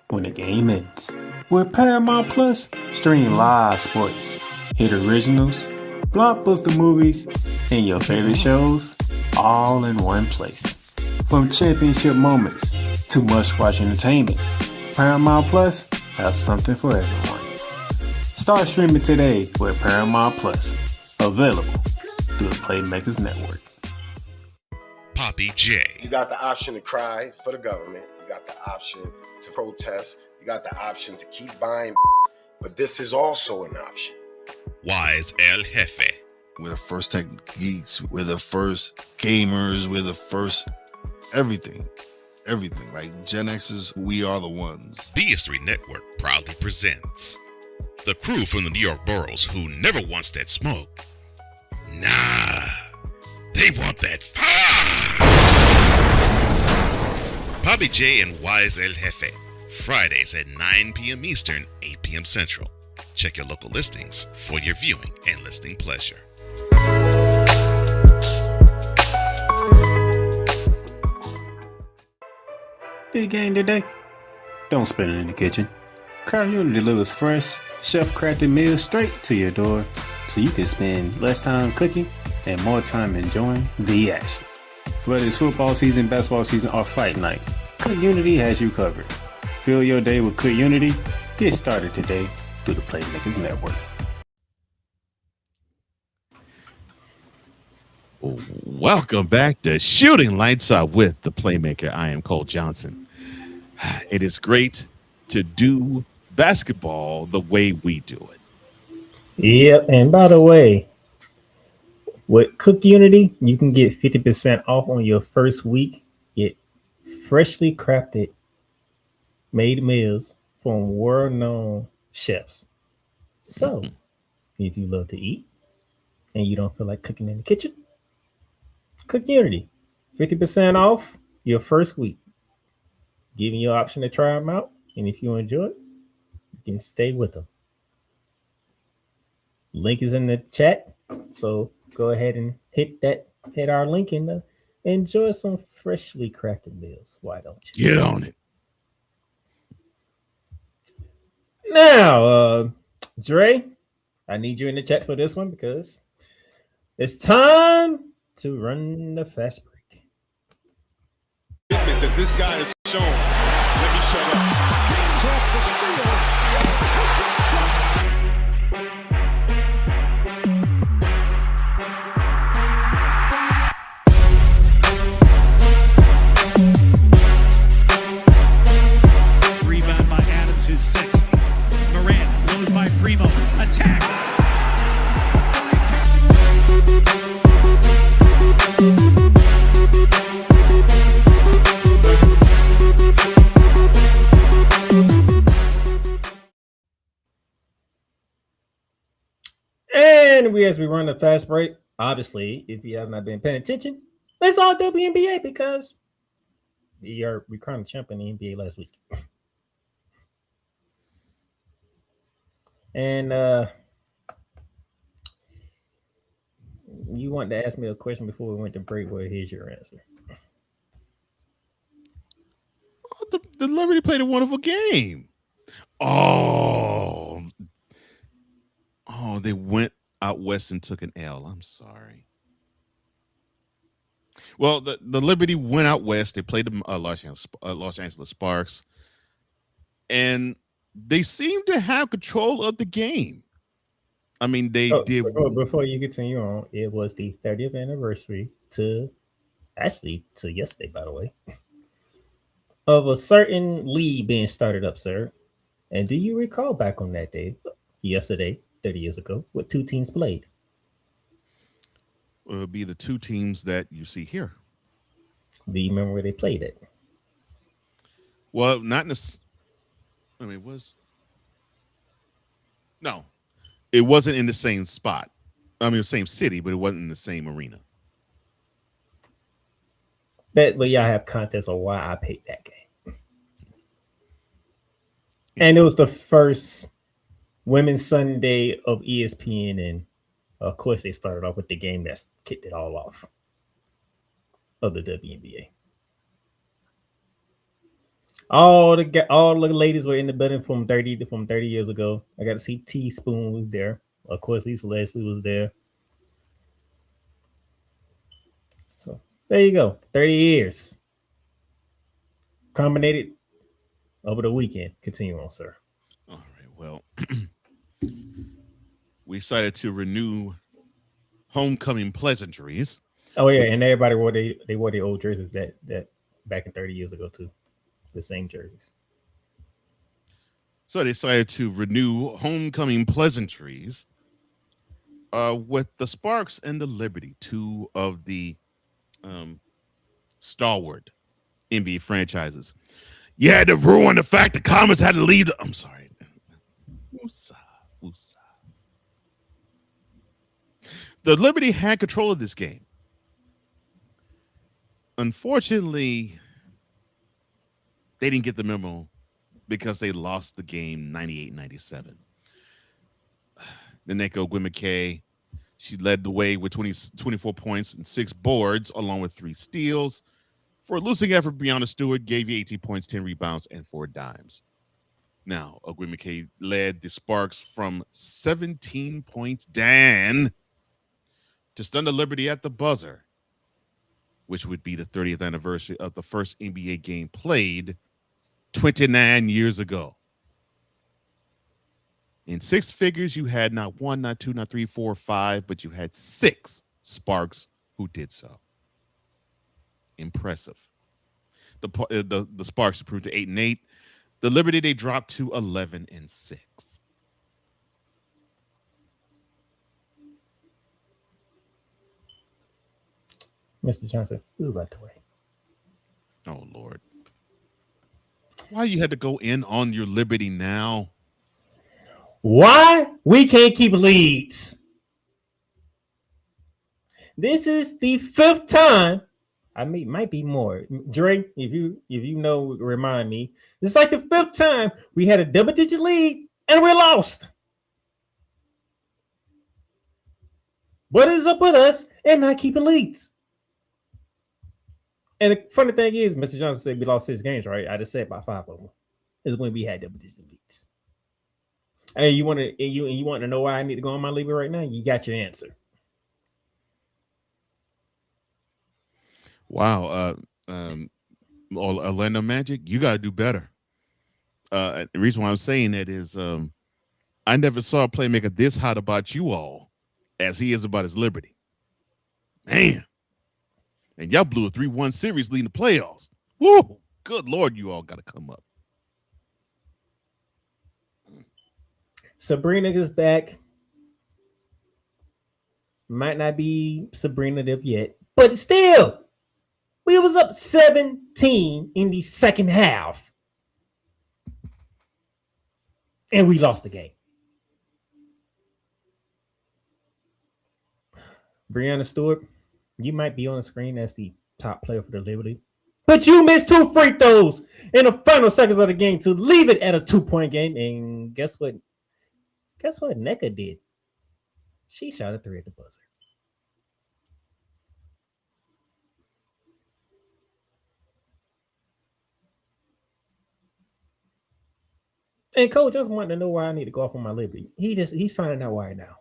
when the game ends. With Paramount Plus, stream live sports, hit originals, blockbuster movies, and your favorite shows all in one place. From championship moments to must-watch entertainment, Paramount Plus has something for everyone. Start streaming today with Paramount Plus, available through the Playmakerz network. Poppy J. You got the option to cry for the government. You got the option to protest. You got the option to keep buying, but this is also an option. Wise El Jefe. We're the first tech geeks. We're the first gamers. We're the first everything. Like Gen X's, we are the ones. BS3 Network proudly presents the crew from the New York boroughs who never wants that smoke. Nah, they want that fire. Poppy J and Wise El Jefe, Fridays at 9 p.m. Eastern, 8 p.m. Central. Check your local listings for your viewing and listening pleasure. Big game today? Don't spend it in the kitchen. CookUnity delivers fresh, chef-crafted meals straight to your door so you can spend less time cooking and more time enjoying the action. Whether it's football season, basketball season, or fight night, CookUnity has you covered. Fill your day with CookUnity. Get started today through the Playmakerz network. Welcome back to Shooting Lights Out with the Playmaker. I am Cole Johnson. It is great to do basketball the way we do it. Yep. And by the way, with CookUnity, you can get 50% off on your first week. Get freshly crafted made meals from world-known chefs. So, if you love to eat and you don't feel like cooking in the kitchen, CookUnity, 50% off your first week. Giving you an option to try them out. And if you enjoy it, you can stay with them. Link is in the chat. So go ahead and hit our link and enjoy some freshly crafted meals. Why don't you? Get on it. Now, Dre, I need you in the chat for this one because it's time to run the fast break. That this guy has shown. Let me shut up. James off the steal. James with the stop. Rebound by Adams, his sixth. Morant goes by Primo. Attack. And as we run the fast break, obviously, if you have not been paying attention, it's all WNBA because we crowned champion in the NBA last week. And you wanted to ask me a question before we went to break. Well, here's your answer. The Liberty played a wonderful game. Oh, they went out west and took an L. I'm sorry. Well, the Liberty went out west. They played the Los Angeles Sparks, and they seemed to have control of the game. I mean, they did. Before you continue on, it was the 30th anniversary to yesterday, by the way, of a certain league being started up, sir. And do you recall back on that day, yesterday, 30 years ago, what two teams played? It would be the two teams that you see here. Do you remember where they played it? Well, not in this. I mean, no, it wasn't in the same spot. I mean, the same city, but it wasn't in the same arena. But y'all have context on why I picked that game. And it was the first Women's Sunday of ESPN, and of course they started off with the game that kicked it all off of the WNBA. All the ladies were in the building from 30 years ago. I got to see Teaspoon was there. Of course, Lisa Leslie was there. So there you go. 30 years. Culminated over the weekend. Continue on, sir. All right. Well, we decided to renew homecoming pleasantries. Oh yeah, and everybody wore their old jerseys that back in 30 years ago too. The same jerseys. So I decided to renew homecoming pleasantries with the Sparks and the Liberty, two of the stalwart NBA franchises. You had to ruin the fact the Comets had to leave. I'm sorry. Woosah. The Liberty had control of this game. Unfortunately, they didn't get the memo because they lost the game 98-97. Nneka Ogwumike, she led the way with 24 points and 6 boards, along with 3 steals. For a losing effort, Breonna Stewart gave you 18 points, 10 rebounds, and 4 dimes. Now, Ogwumike led the Sparks from 17 points down to stun the Liberty at the buzzer, which would be the 30th anniversary of the first NBA game played 29 years ago. In 6 figures, you had not 1, not 2, not 3, 4, 5, but you had 6 Sparks who did so. Impressive. The Sparks improved to 8-8. The Liberty, they dropped to 11-6. Mr. Johnson, move out the way. Oh, Lord. Why you had to go in on your Liberty now? Why we can't keep leads? This is the 5th time. I mean, might be more. Dre, if you know, remind me. It's like the 5th time we had a double-digit lead and we lost. What is up with us and not keeping leads? And the funny thing is, Mr. Johnson said we lost 6 games, right? I just said about 5 of them is when we had double-digit leads. And you want to know why I need to go on my league right now? You got your answer. Wow. Orlando Magic, you got to do better. The reason why I'm saying that is I never saw a playmaker this hot about you all as he is about his Liberty. Man. And y'all blew a 3-1 series leading the playoffs. Woo! Good Lord, you all got to come up. Sabrina is back. Might not be Sabrina yet, but still, we was up 17 in the second half, and we lost the game. Breonna Stewart, you might be on the screen as the top player for the Liberty, but you missed 2 free throws in the final seconds of the game to leave it at a 2-point game. And guess what? Guess what Nneka did? She shot a 3 at the buzzer. And Coach just wanted to know why I need to go off on my Liberty. He's finding out why now.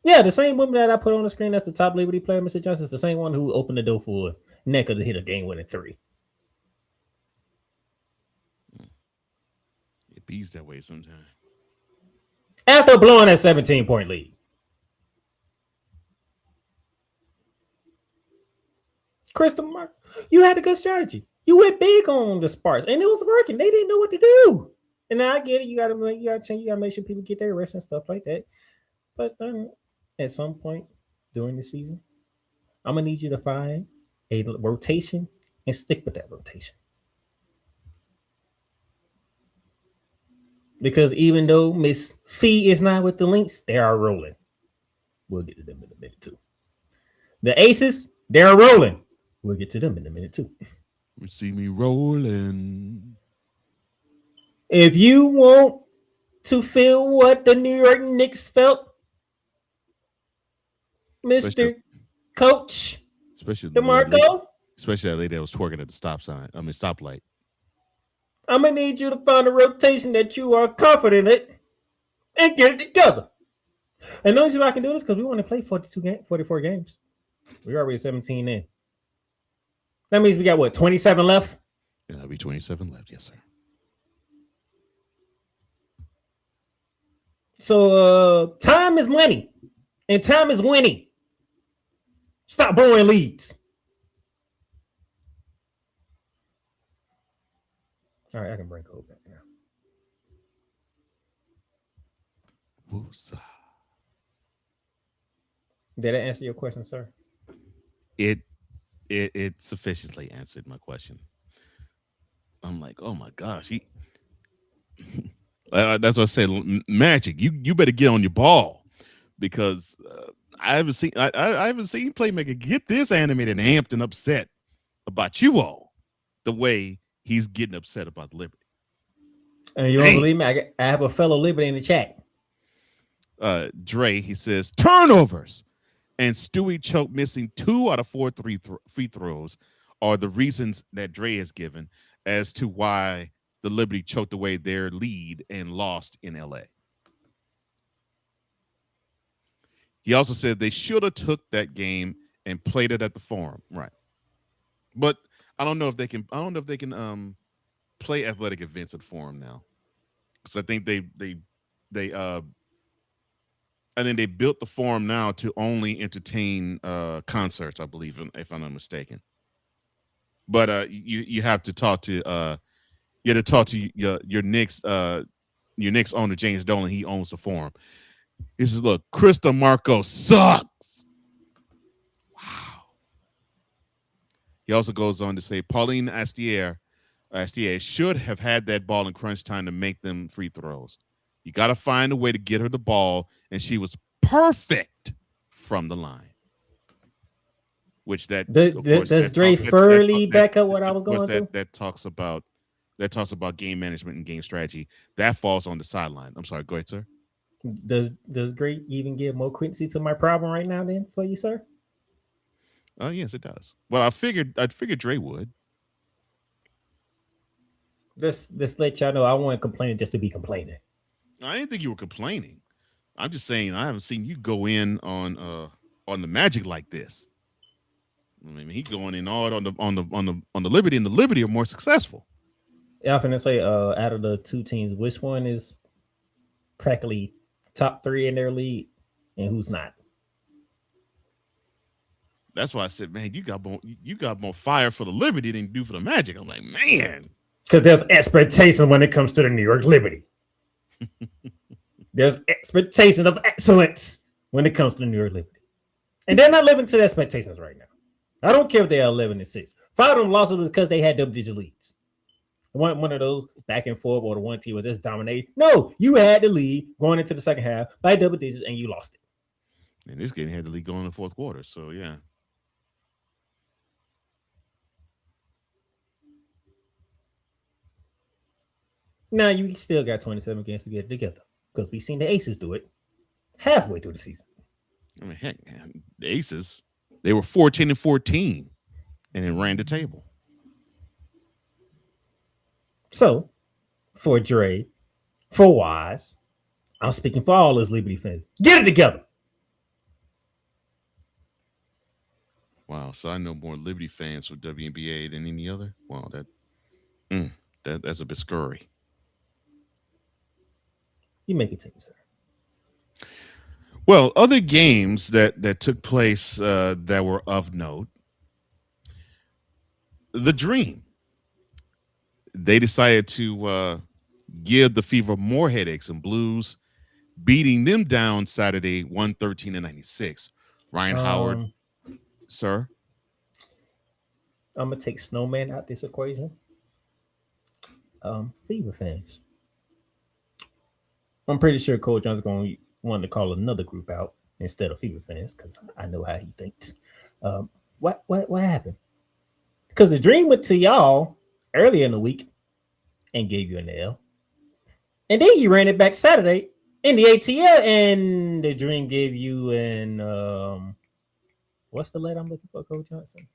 Yeah, the same woman that I put on the screen that's the top Liberty player, Mr. Johnson, is the same one who opened the door for Necker to hit a game-winning 3. It bees that way sometimes. After blowing that 17-point lead. Crystal Mark, you had a good strategy. You went big on the Sparks, and it was working. They didn't know what to do. And now I get it. You gotta make sure people get their rest and stuff like that. But at some point during the season, I'm gonna need you to find a rotation and stick with that rotation. Because even though Miss Fee is not with the Lynx, they are rolling. We'll get to them in a minute too. The Aces, they're rolling. We'll get to them in a minute too. You see me rolling. If you want to feel what the New York Knicks felt, Mr. Coach DeMarco, especially that lady that was twerking at the stoplight. I'm gonna need you to find a rotation that you are confident in and get it together. And the only reason I can do this because we want to play 44 games. We're already 17 in. That means we got what, 27 left? Yeah, that'll be 27 left, yes, sir. So time is money, and time is winning. Stop blowing leads. All right, I can bring Cole back now. Woosah. Did I answer your question, sir? It sufficiently answered my question. I'm like, oh my gosh, that's what I said. Magic, you better get on your ball because I haven't seen Playmaker get this animated and amped and upset about you all the way he's getting upset about Liberty. And you won't believe me? I have a fellow Liberty in the chat. Dre, he says turnovers and Stewie Choke missing 2 out of 4 free throws are the reasons that Dre has given as to why the Liberty choked away their lead and lost in LA. He also said they should have took that game and played it at the Forum, right? But I don't know if they can play athletic events at Forum now, because I think they built the Forum now to only entertain concerts, I believe, if I'm not mistaken. But you have to talk to your Knicks owner James Dolan. He owns the Forum. He says, "Look, Krista Marco sucks." Wow. He also goes on to say Pauline Astier should have had that ball in crunch time to make them free throws. You got to find a way to get her the ball, and she was perfect from the line. Which does Dre Furley back up what I was going through? That talks about game management and game strategy. That falls on the sideline. I'm sorry. Go ahead, sir. Does Dre even give more credence to my problem right now then for you, sir? Yes, it does. Well, I figured Dre would. Just let y'all know I wasn't complaining just to be complaining. I didn't think you were complaining. I'm just saying I haven't seen you go in on the Magic like this. I mean, he's going in hard on the Liberty, and the Liberty are more successful. Yeah, I'm finna say out of the two teams, which one is practically top 3 in their league and who's not? That's why I said, man, you got more fire for the Liberty than you do for the Magic. I'm like, man. Because there's expectation when it comes to the New York Liberty. There's expectation of excellence when it comes to the New York Liberty. And they're not living to the expectations right now. I don't care if they are 11-6. 5 of them losses because they had double-digit leads. One of those back and forth, or the one team was just dominating. No, you had the lead going into the second half by double digits, and you lost it. And this game had the lead going in the fourth quarter, so yeah. Now you still got 27 games to get it together because we've seen the Aces do it halfway through the season. I mean, heck, man, the Aces, they were 14-14 and then ran the table. So, for Dre, for Wise, I'm speaking for all those Liberty fans. Get it together. Wow. So I know more Liberty fans for WNBA than any other. Wow, that's a bit scurry. You make it take, sir. Well, other games that took place that were of note. The Dream. They decided to give the Fever more headaches and blues, beating them down Saturday 113-96. Ryan Howard, Um, sir. I'm gonna take Snowman out this equation. Fever fans. I'm pretty sure Coach John's going to want to call another group out instead of Fever fans because I know how he thinks. What happened? Because the Dream went to y'all earlier in the week and gave you an L, and then you ran it back Saturday in the ATL, and the Dream gave you an what's the letter I'm looking for, Coach Johnson?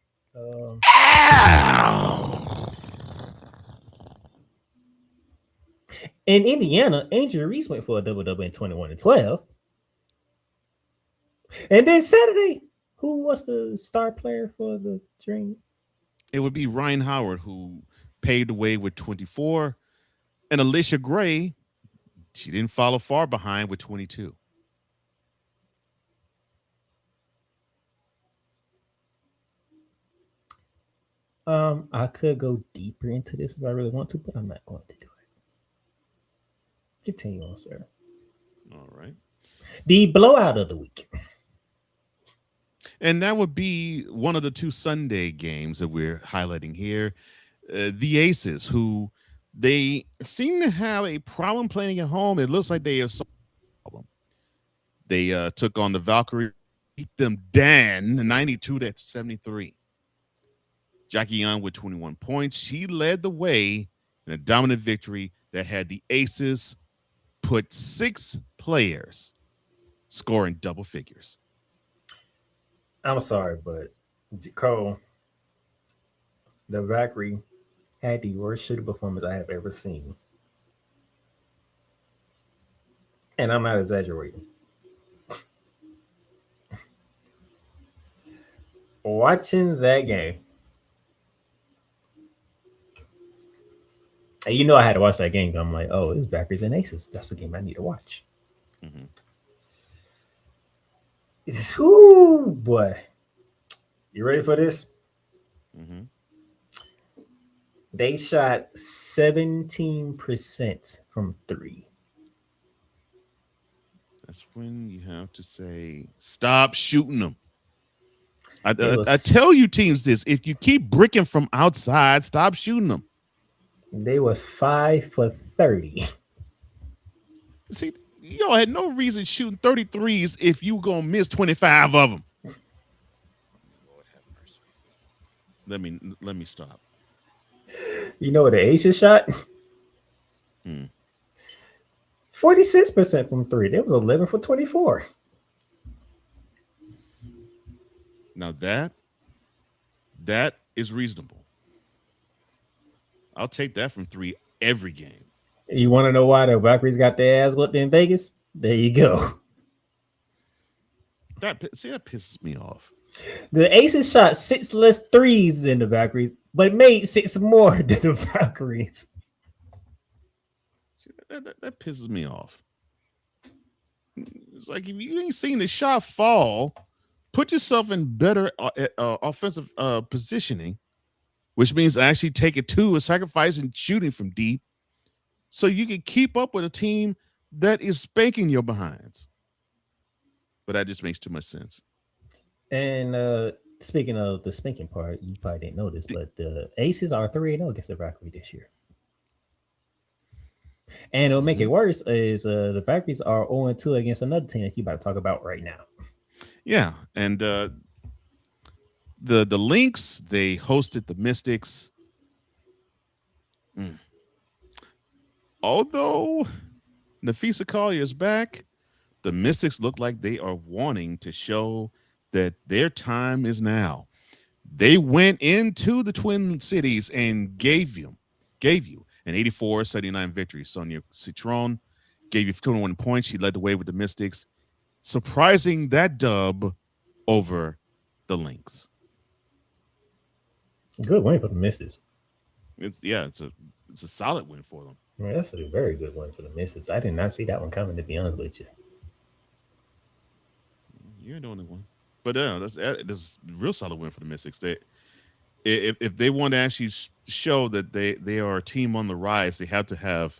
In Indiana, Angel Reese went for a double-double in 21 and 12. And then Saturday, who was the star player for the Dream? It would be Ryan Howard, who paved the way with 24, and Alicia Gray, she didn't follow far behind with 22. I could go deeper into this if I really want to, but I'm not going to do it. Continue on, sir. All right. The blowout of the week. And that would be one of the two Sunday games that we're highlighting here. The Aces, who they seem to have a problem playing at home. It looks like they have some problem. They took on the Valkyrie, beat them down 92-73. Jackie Young with 21 points. She led the way in a dominant victory that had the Aces put 6 players scoring double figures. I'm sorry, but Cole, the Valkyrie had the worst shooting performance I have ever seen. And I'm not exaggerating. Watching that game, and you know I had to watch that game. I'm like, oh, it's Valkyries and Aces. That's the game I need to watch. Mm-hmm. Ooh, boy. You ready for this? Mm-hmm. They shot 17% from 3. That's when you have to say, stop shooting them. I tell you teams this, if you keep bricking from outside, stop shooting them. They was 5 for 30. See, y'all had no reason shooting 33s if you gonna miss 25 of them. Lord have mercy. Let me stop. You know what the Aces shot? 46% from 3. That was 11 for 24. Now that is reasonable. I'll take that from 3 every game. You want to know why the Valkyries got their ass whooped in Vegas? There you go. That pisses me off. The Aces shot 6 less threes than the Valkyries, but made 6 more than the Valkyries. See, that pisses me off. It's like if you ain't seen the shot fall, put yourself in better offensive positioning, which means actually take it to a sacrifice and shooting from deep, so you can keep up with a team that is spanking your behinds. But that just makes too much sense. And speaking of the spanking part, you probably didn't know this, but the Aces are 3-0 against the Valkyrie this year. And it'll make it worse is the Valkyries are 0-2 against another team that you about to talk about right now. Yeah, and the Lynx, they hosted the Mystics. Although Nafisa Collier is back, the Mystics look like they are wanting to show that their time is now. They went into the Twin Cities and gave you an 84-79 victory. Sonia Citron gave you 21 points. She led the way with the Mystics, surprising that dub over the Lynx. Good win for the Misses. It's a solid win for them. Man, that's a very good one for the Misses. I did not see that one coming, to be honest with you. You're the only one. But that's a real solid win for the Mystics. If they want to actually show that they are a team on the rise, they have to have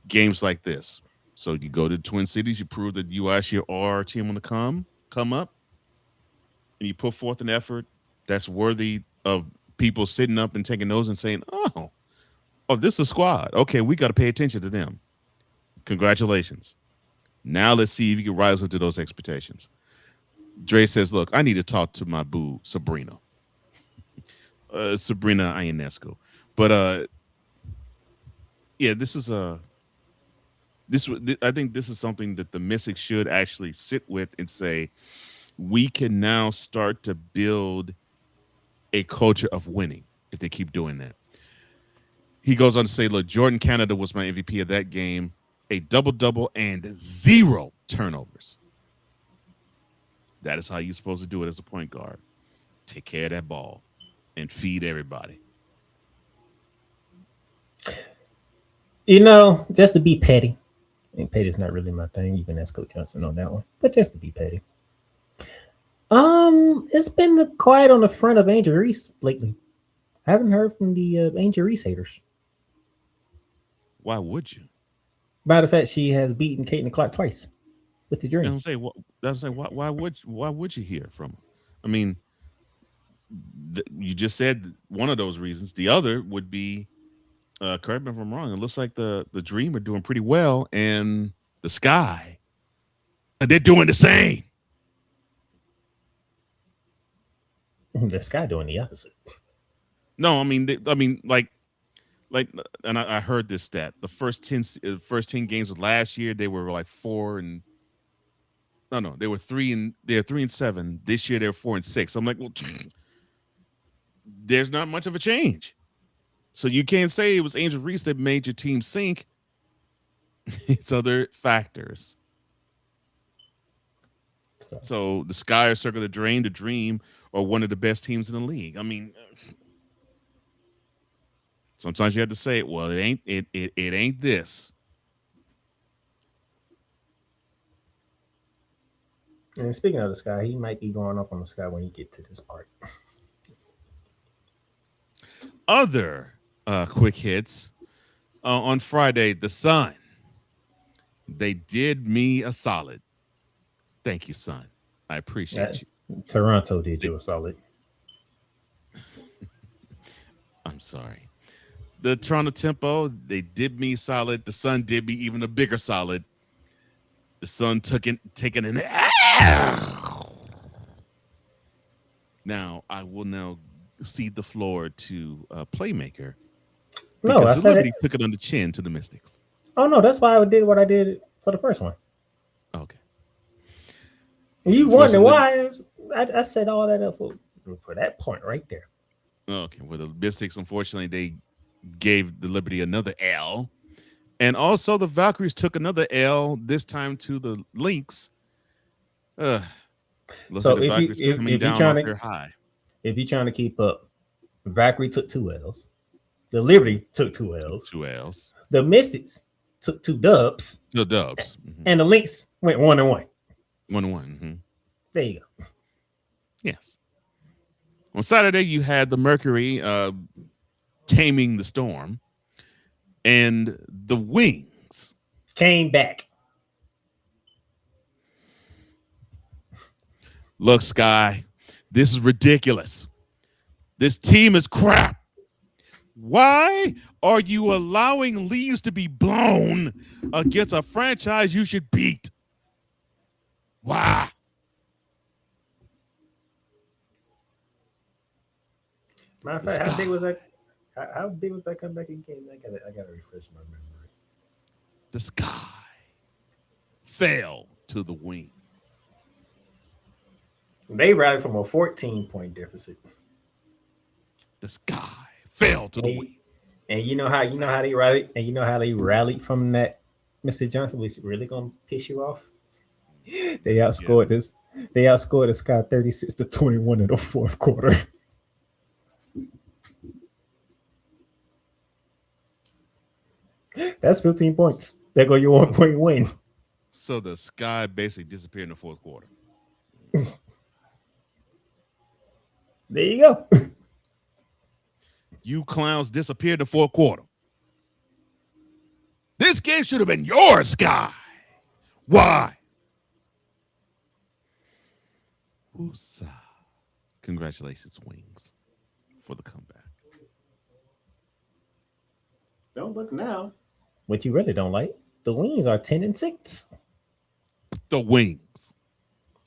games like this. So you go to the Twin Cities, you prove that you actually are a team on the come up, and you put forth an effort that's worthy of people sitting up and taking notes and saying, oh, this is a squad. Okay, we got to pay attention to them. Congratulations. Now let's see if you can rise up to those expectations. Dre says, look, I need to talk to my boo, Sabrina. Sabrina Ionescu. But yeah, I think this is something that the Mystics should actually sit with and say, we can now start to build a culture of winning if they keep doing that. He goes on to say, look, Jordan Canada was my MVP of that game, a double-double and 0 turnovers. That is how you're supposed to do it as a point guard. Take care of that ball and feed everybody. You know, just to be petty. And petty's not really my thing. You can ask Coach Johnson on that one. But just to be petty. It's been quiet on the front of Angel Reese lately. I haven't heard from the Angel Reese haters. Why would you? By the fact she has beaten Caitlin Clark twice with the Dream. Why would you hear from her? I mean, you just said one of those reasons. The other would be, correct me if I'm wrong, it looks like the Dream are doing pretty well, and the Sky, they're doing the same. The Sky doing the opposite. No, I mean, like, and I heard this stat. The first 10 games of last year, they were like 4 and. No, they were 3 and 7. This year they're 4 and 6. I'm like, well, there's not much of a change. So you can't say it was Angel Reese that made your team sink. It's other factors. So the Sky or Circle the Dream are one of the best teams in the league. I mean, sometimes you have to say, well, it ain't this. And speaking of the Sky, he might be going up on the Sky when you get to this part. Other quick hits on Friday, the Sun. They did me a solid. Thank you, Sun. I appreciate you. Toronto did you a solid. I'm sorry. The Toronto Tempo, they did me solid. The Sun did me even a bigger solid. The Sun taking an Now I will now cede the floor to Playmaker. No, I said Liberty took it on the chin to the Mystics. Oh no, that's why I did what I did for the first one. Okay. You wonder why I set all that up for that point right there. Okay. Well, the Mystics, unfortunately, they gave the Liberty another L. And also the Valkyries took another L, this time to the Lynx. So if you're trying to keep up, Valkyrie took 2 L's. The Liberty took 2 L's. 2 L's. The Mystics took 2 dubs. 2 dubs. Mm-hmm. And the Lynx went 1-1. 1-1. Mm-hmm. There you go. Yes. On Saturday, you had the Mercury taming the storm. And the Wings came back. Look, Sky, this is ridiculous. This team is crap. Why are you allowing leads to be blown against a franchise you should beat? Why? Matter of fact, how big was that? How big was that comeback game? I gotta refresh my memory. The Sky fell to the Wings. They rallied from a 14-point deficit. The Sky fell to the Wings. And you know how they rallied, and you know how they rallied from that, Mr. Johnson, was really gonna piss you off. They outscored this. They outscored the Sky 36-21 in the fourth quarter. That's 15 points. There go your 1 point win. So the sky basically disappeared in the fourth quarter. There you go. You clowns disappeared in the fourth quarter. This game should have been your sky. Why? Woosah. Congratulations, Wings, for the comeback. Don't look now. What you really don't like, the Wings are 10-6. The Wings.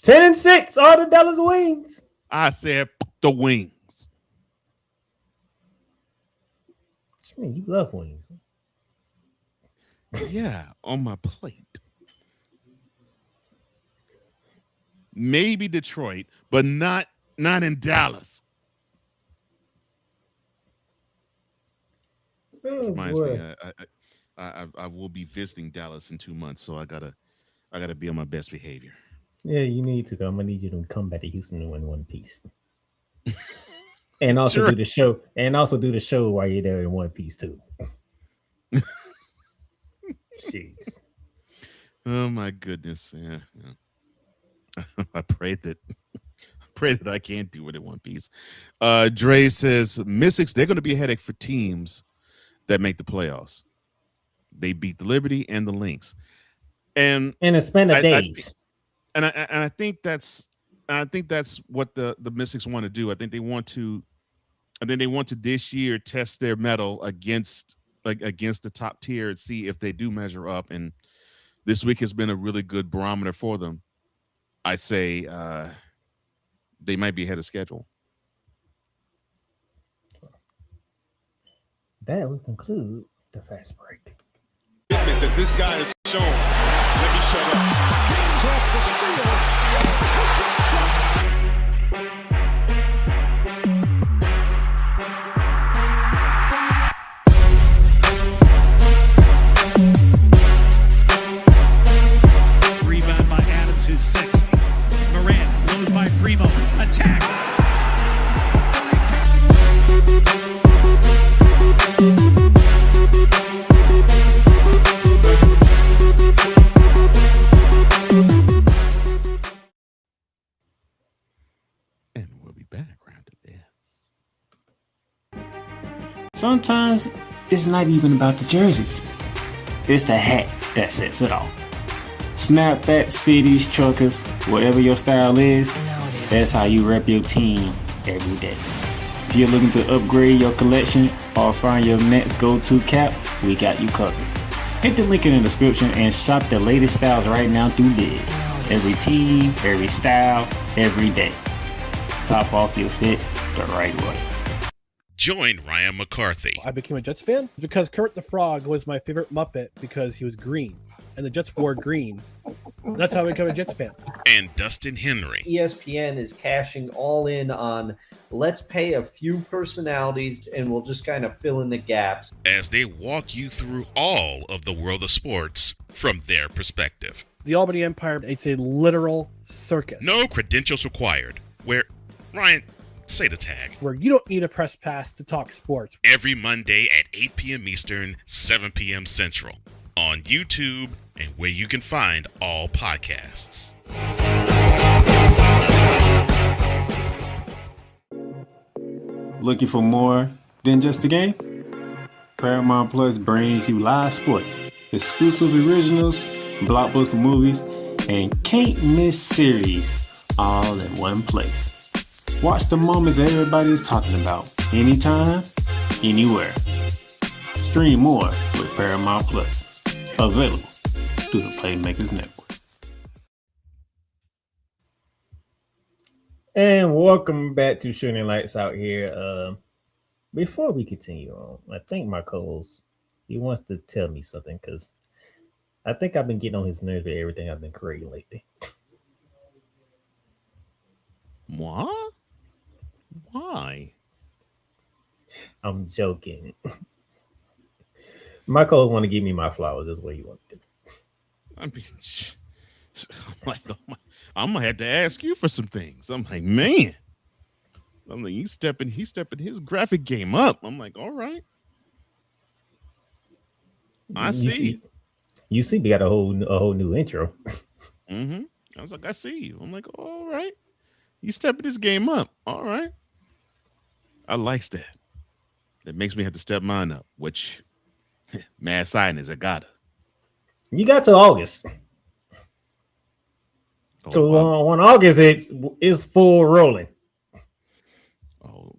10-6 are the Dallas Wings. I said the Wings. What you mean? You love wings. Yeah, on my plate. Maybe Detroit, but not in Dallas. Oh, Reminds boy. me, I will be visiting Dallas in 2 months, so I gotta be on my best behavior. Yeah, you need to. I'm gonna need you to come back to Houston and win one piece. And also Sure. do the show. And also do the show while you're there in one piece too. Jeez. Oh my goodness. Yeah. I pray that I can't do it in one piece. Dre says Mystics, they're gonna be a headache for teams that make the playoffs. They beat the Liberty and the Lynx. And In a span of days. I think that's what the Mystics want to do. I think they want to this year test their mettle against the top tier and see if they do measure up. And this week has been a really good barometer for them. I say they might be ahead of schedule. That will conclude the fast break. That this guy has shown. Let me shut up. James off the steal. James with the stop. Rebound by Adams, his sixth. Morant blows by Primo. Attack. And we'll be back around to this. Sometimes it's not even about the jerseys. It's the hat that sets it off. Snapbacks, fitties, truckers, whatever your style is, that's how you rep your team every day. If you're looking to upgrade your collection or find your next go-to cap, we got you covered. Hit the link in the description and shop the latest styles right now through Liz. Every team, every style, every day. Top off your fit the right way. Join Ryan McCarthy I became a Jets fan because Kurt the Frog was my favorite Muppet because he was green, and the Jets wore green. That's how I became a Jets fan. and Dustin Henry ESPN is cashing all in on let's pay a few personalities and we'll just kind of fill in the gaps. as they walk you through all of the world of sports from their perspective. The Albany Empire, it's a literal circus. No credentials required. Where, Ryan, say the tag. Where you don't need a press pass to talk sports. Every Monday at 8 p.m. Eastern, 7 p.m. Central. On YouTube and where you can find all podcasts. Looking for more than just a game? Paramount Plus brings you live sports, exclusive originals, blockbuster movies, and can't miss series all in one place. Watch the moments everybody is talking about, anytime, anywhere. Stream more with Paramount Plus. Available through the Playmakerz Network. And welcome back to Shooting Lights Out here. Before we continue on, I think my co-host, he wants to tell me something because I think I've been getting on his nerves with everything I've been creating lately. What? Why? I'm joking. My co-host want to give me my flowers. That's what he want to do. I mean, I'm gonna have to ask you for some things. I'm like, man. I'm like, he's stepping his graphic game up. I'm like, all right. I see. You see, we got a whole new intro. Mm-hmm. I was like, I see you. I'm like, all right. You stepping this game up. All right. I likes that. That makes me have to step mine up, which mad sign is I gotta. You got to August. So on August, it's full rolling. Oh,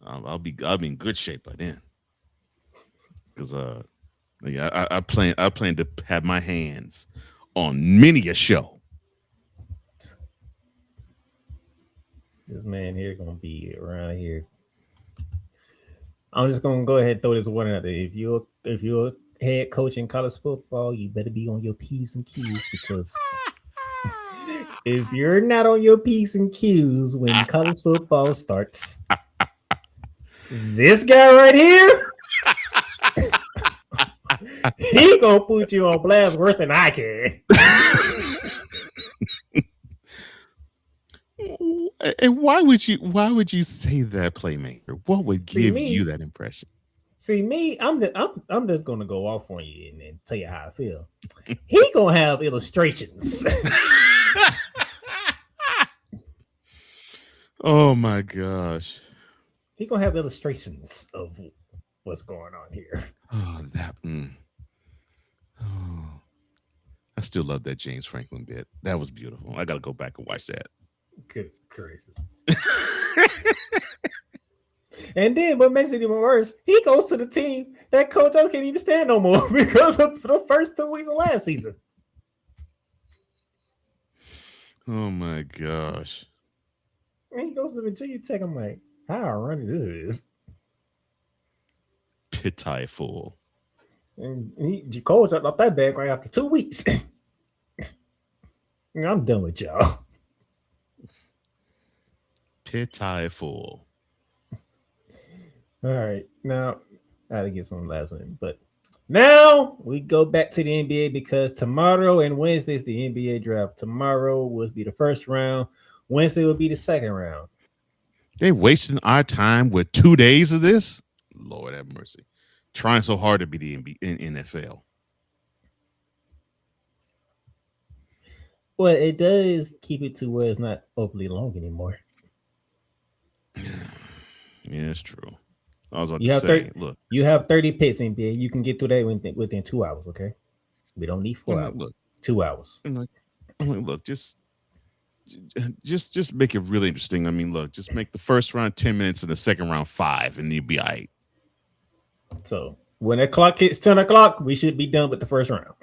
I'll be in good shape by then. Because I plan to have my hands on many a show. This man here gonna be around here. I'm just gonna go ahead and throw this one out there. If you're a head coach in college football, you better be on your P's and Q's, because if you're not on your P's and Q's when college football starts, this guy right here, he gonna put you on blast worse than I can. And why would you say that, Playmaker? What would give you that impression? See me, I'm just gonna go off on you and tell you how I feel. He gonna have illustrations. Oh my gosh. He gonna have illustrations of what's going on here. Oh, that. Oh, I still love that James Franklin bit. That was beautiful. I gotta go back and watch that. Good gracious. And then what makes it even worse, he goes to the team that Coach O can't even stand no more because of the first 2 weeks of last season. Oh my gosh. And he goes to Virginia Tech. I'm like, how ironic this is. Pitiful. And he Coach up that bag right after 2 weeks. I'm done with y'all. Pitiful. All right, now I gotta get some last one, but now we go back to the NBA because tomorrow and Wednesday is the NBA draft. Tomorrow will be the first round. Wednesday will be the second round. They wasting our time with 2 days of this? Lord have mercy. Trying so hard to be the NFL. Well, it does keep it to where it's not overly long anymore. Yeah, it's true. I was about You to have say, look. You have 30 picks, NBA. You can get through that within 2 hours, okay? We don't need 4 hours. Look, 2 hours. I'm like, look, just make it really interesting. I mean, look, just make the first round 10 minutes and the second round 5, and you'll be all right. So when the clock hits 10 o'clock, we should be done with the first round.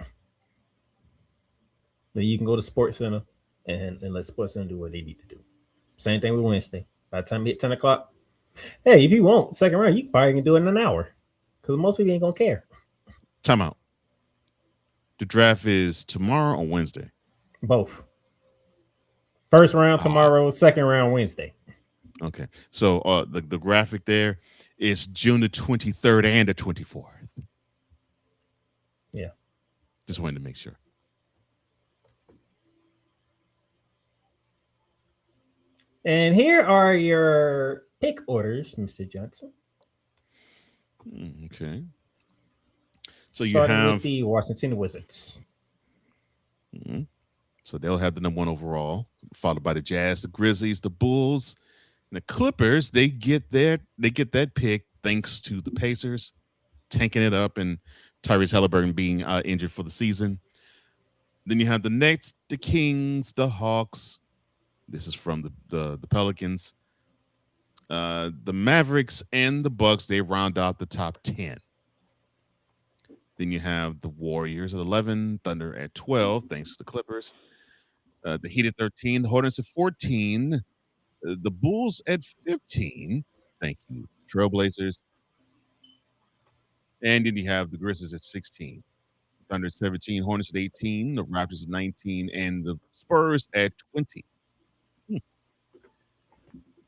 Then you can go to Sports Center and let Sports Center do what they need to do. Same thing with Wednesday. By the time you hit 10 o'clock, hey, if you want second round, you probably can do it in an hour because most people ain't gonna care. Time out. The draft is tomorrow or Wednesday? Both. First round tomorrow, second round Wednesday. Okay. So the graphic there is June the 23rd and the 24th. Yeah. Just wanted to make sure. And here are your pick orders, Mr. Johnson. Okay. So starting you have with the Washington Wizards. Mm-hmm. So they'll have the number 1 overall, followed by the Jazz, the Grizzlies, the Bulls, and the Clippers. They get that pick thanks to the Pacers tanking it up and Tyrese Halliburton being injured for the season. Then you have the Nets, the Kings, the Hawks. This is from the Pelicans. The Mavericks and the Bucks, they round out the top 10. Then you have the Warriors at 11, Thunder at 12, thanks to the Clippers. The Heat at 13, the Hornets at 14, the Bulls at 15. Thank you, Trailblazers. And then you have the Grizzlies at 16. Thunder at 17, Hornets at 18, the Raptors at 19, and the Spurs at 20.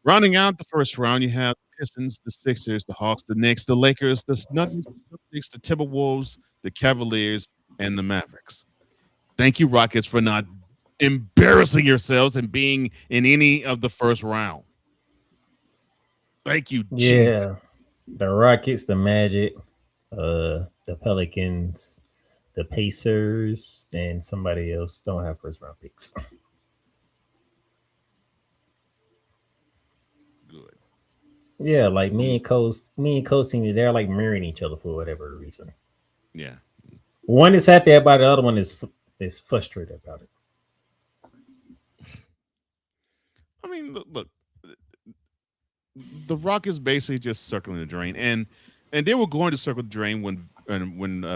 Rounding out the first round, you have the Pistons, the Sixers, the Hawks, the Knicks, the Lakers, the Nuggets, the Celtics, the Timberwolves, the Cavaliers, and the Mavericks. Thank you, Rockets, for not embarrassing yourselves and being in any of the first round. Thank you, Jesus. Yeah. The Rockets, the Magic, The Pelicans, the Pacers, and somebody else don't have first round picks. Good. Yeah, like me and Coach team, they're like mirroring each other for whatever reason. Yeah. One is happy about it, the other one is frustrated about it. I mean, look, the Rockets basically just circling the drain, and they were going to circle the drain when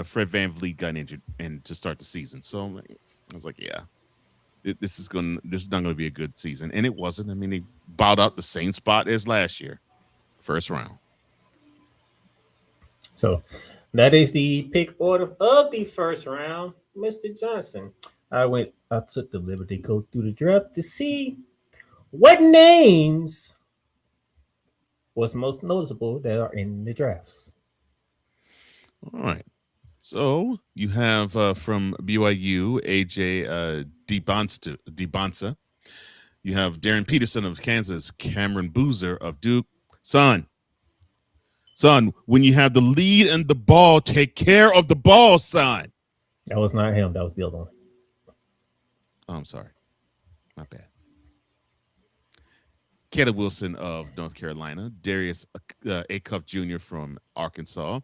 Fred VanVleet got injured and to start the season. So I was like, yeah, this is not going to be a good season, and it wasn't. I mean, they bowed out the same spot as last year, first round. So that is the pick order of the first round, Mr. Johnson. I took the liberty to go through the draft to see what names was most noticeable that are in the drafts. All right. So you have from BYU, AJ DeBonsa. You have Darren Peterson of Kansas, Cameron Boozer of Duke. Son, when you have the lead and the ball, take care of the ball, son. That was not him. That was the other one. Oh, I'm sorry. My bad. Caleb Wilson of North Carolina, Darius Acuff Jr. from Arkansas,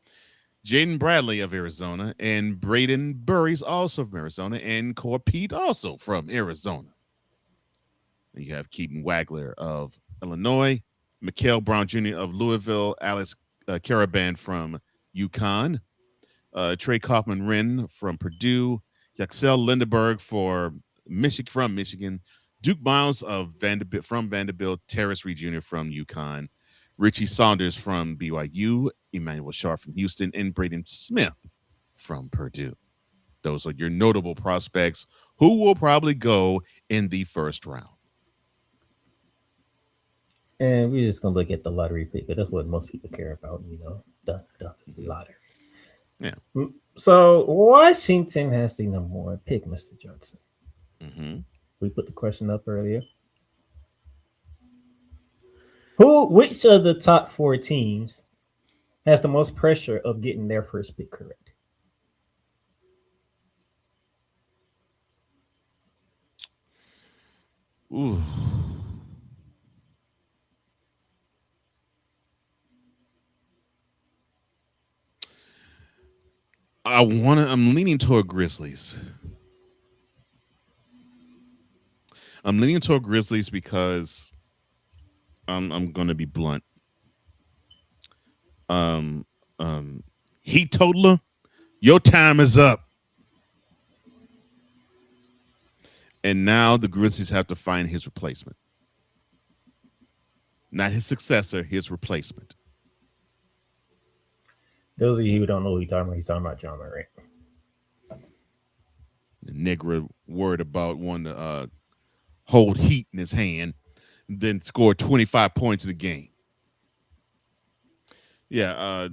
Jaden Bradley of Arizona, and Braden Burries also from Arizona, and Core Pete also from Arizona. And you have Keaton Wagler of Illinois, Mikael Brown Jr. of Louisville, Alex Caraban from UConn, Trey Kaufman-Wren from Purdue, Yaxel Lindenberg from Michigan, Duke Miles of Vanderbilt, Terrace Reed Jr. from UConn, Richie Saunders from BYU, Emmanuel Sharp from Houston, and Braden Smith from Purdue. Those are your notable prospects who will probably go in the first round. And we're just gonna look at the lottery pick. That's what most people care about, the lottery. Yeah. So Washington has the number one pick, Mr. Johnson. Mm-hmm. We put the question up earlier. Which of the top 4 teams has the most pressure of getting their first pick correct? Ooh. I'm leaning toward Grizzlies. I'm leaning toward Grizzlies because I'm going to be blunt. Heat totaler, your time is up. And now the Grizzlies have to find his replacement. Not his successor, his replacement. Those of you who don't know who he's talking about John Morant. The nigger worried about wanting to hold heat in his hand, then score 25 points in the game. Yeah,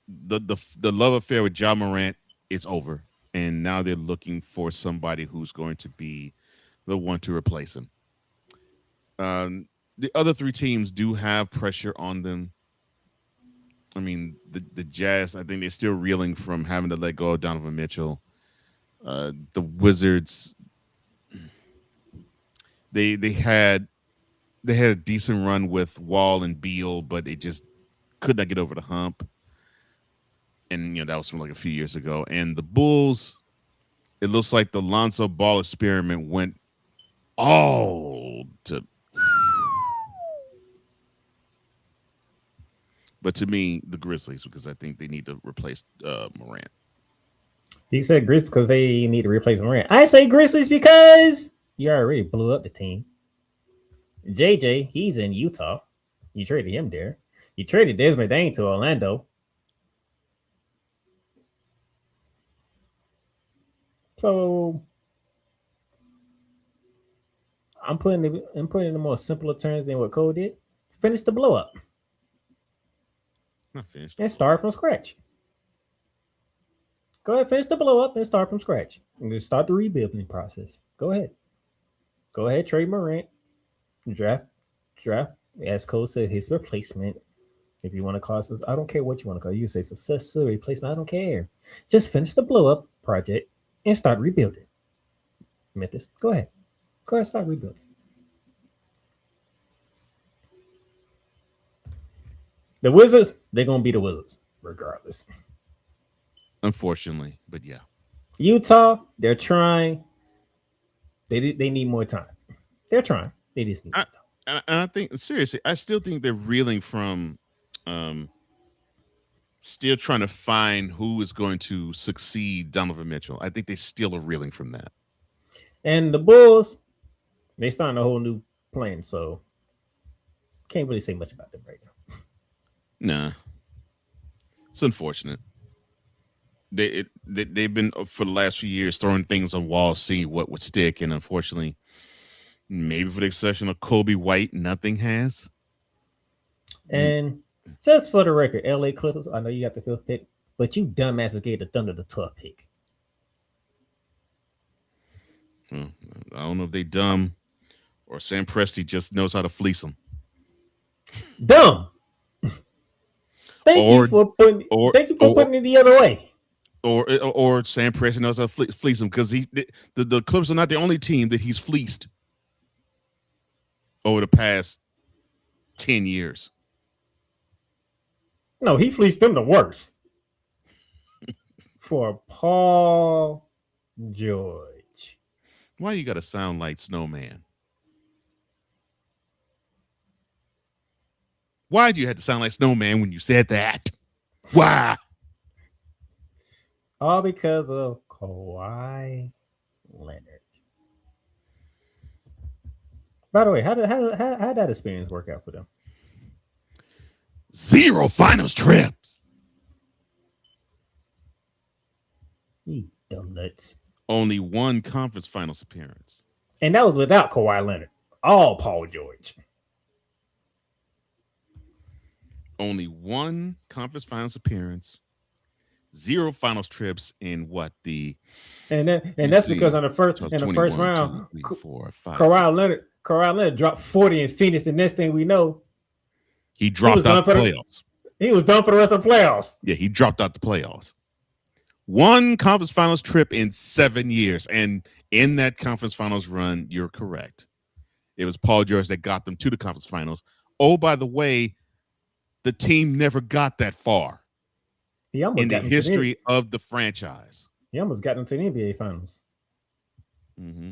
the love affair with John Morant is over, and now they're looking for somebody who's going to be the one to replace him. The other 3 teams do have pressure on them. I mean, the Jazz, I think they're still reeling from having to let go of Donovan Mitchell. The Wizards, they had a decent run with Wall and Beal, but they just could not get over the hump. And that was from like a few years ago. And the Bulls, it looks like the Lonzo Ball experiment went all to. But to me, the Grizzlies, because I think they need to replace Morant. He said Grizzlies because they need to replace Morant. I say Grizzlies because you already blew up the team. JJ, he's in Utah. You traded him there. You traded Desmond Bane to Orlando. So I'm putting it in more simpler terms than what Cole did. Finish the blow up. And start from scratch. Go ahead, finish the blow up and start from scratch. And just start the rebuilding process. Go ahead. Go ahead, trade Morant. Draft. As Cole said, his replacement. If you want to call this, I don't care what you want to call it. You can say successful replacement. I don't care. Just finish the blow up project and start rebuilding. Memphis, go ahead. Go ahead, start rebuilding. The Wizards, they're gonna be the Wizards regardless. Unfortunately, but yeah. Utah, they're trying. They need more time. They're trying. They just need more time. And I think seriously, I still think they're reeling from still trying to find who is going to succeed Donovan Mitchell. I think they still are reeling from that. And the Bulls, they starting a whole new plan, so can't really say much about them right now. Nah, it's unfortunate. They've been for the last few years throwing things on walls, seeing what would stick, and unfortunately, maybe for the exception of Kobe White, nothing has. And just for the record, LA Clippers, I know you got the 5th pick, but you dumbasses gave the Thunder the 12th pick. I don't know if they dumb or Sam Presti just knows how to fleece them. Dumb. Thank you for putting it the other way. Or Sam Presti knows how to fleece them because the Clippers are not the only team that he's fleeced over the past 10 years. No, he fleeced them the worst. For Paul George. Why you gotta sound like Snowman? Why do you have to sound like Snowman when you said that? Why? All because of Kawhi Leonard. By the way, how did that experience work out for them? 0 finals trips. You dumb nuts. Only 1 conference finals appearance. And that was without Kawhi Leonard. All Paul George. Only 1 conference finals appearance. 0 finals trips in what and that's because in the first round, 2, 3, 4, 5, Kawhi Leonard dropped 40 in Phoenix. The next thing we know, he dropped out the playoffs. He was done for the rest of the playoffs. Yeah, he dropped out the playoffs. 1 conference finals trip in 7 years, and in that conference finals run, you're correct. It was Paul George that got them to the conference finals. Oh, by the way, the team never got that far in the history of the franchise. He almost got them to the NBA finals. Mm-hmm.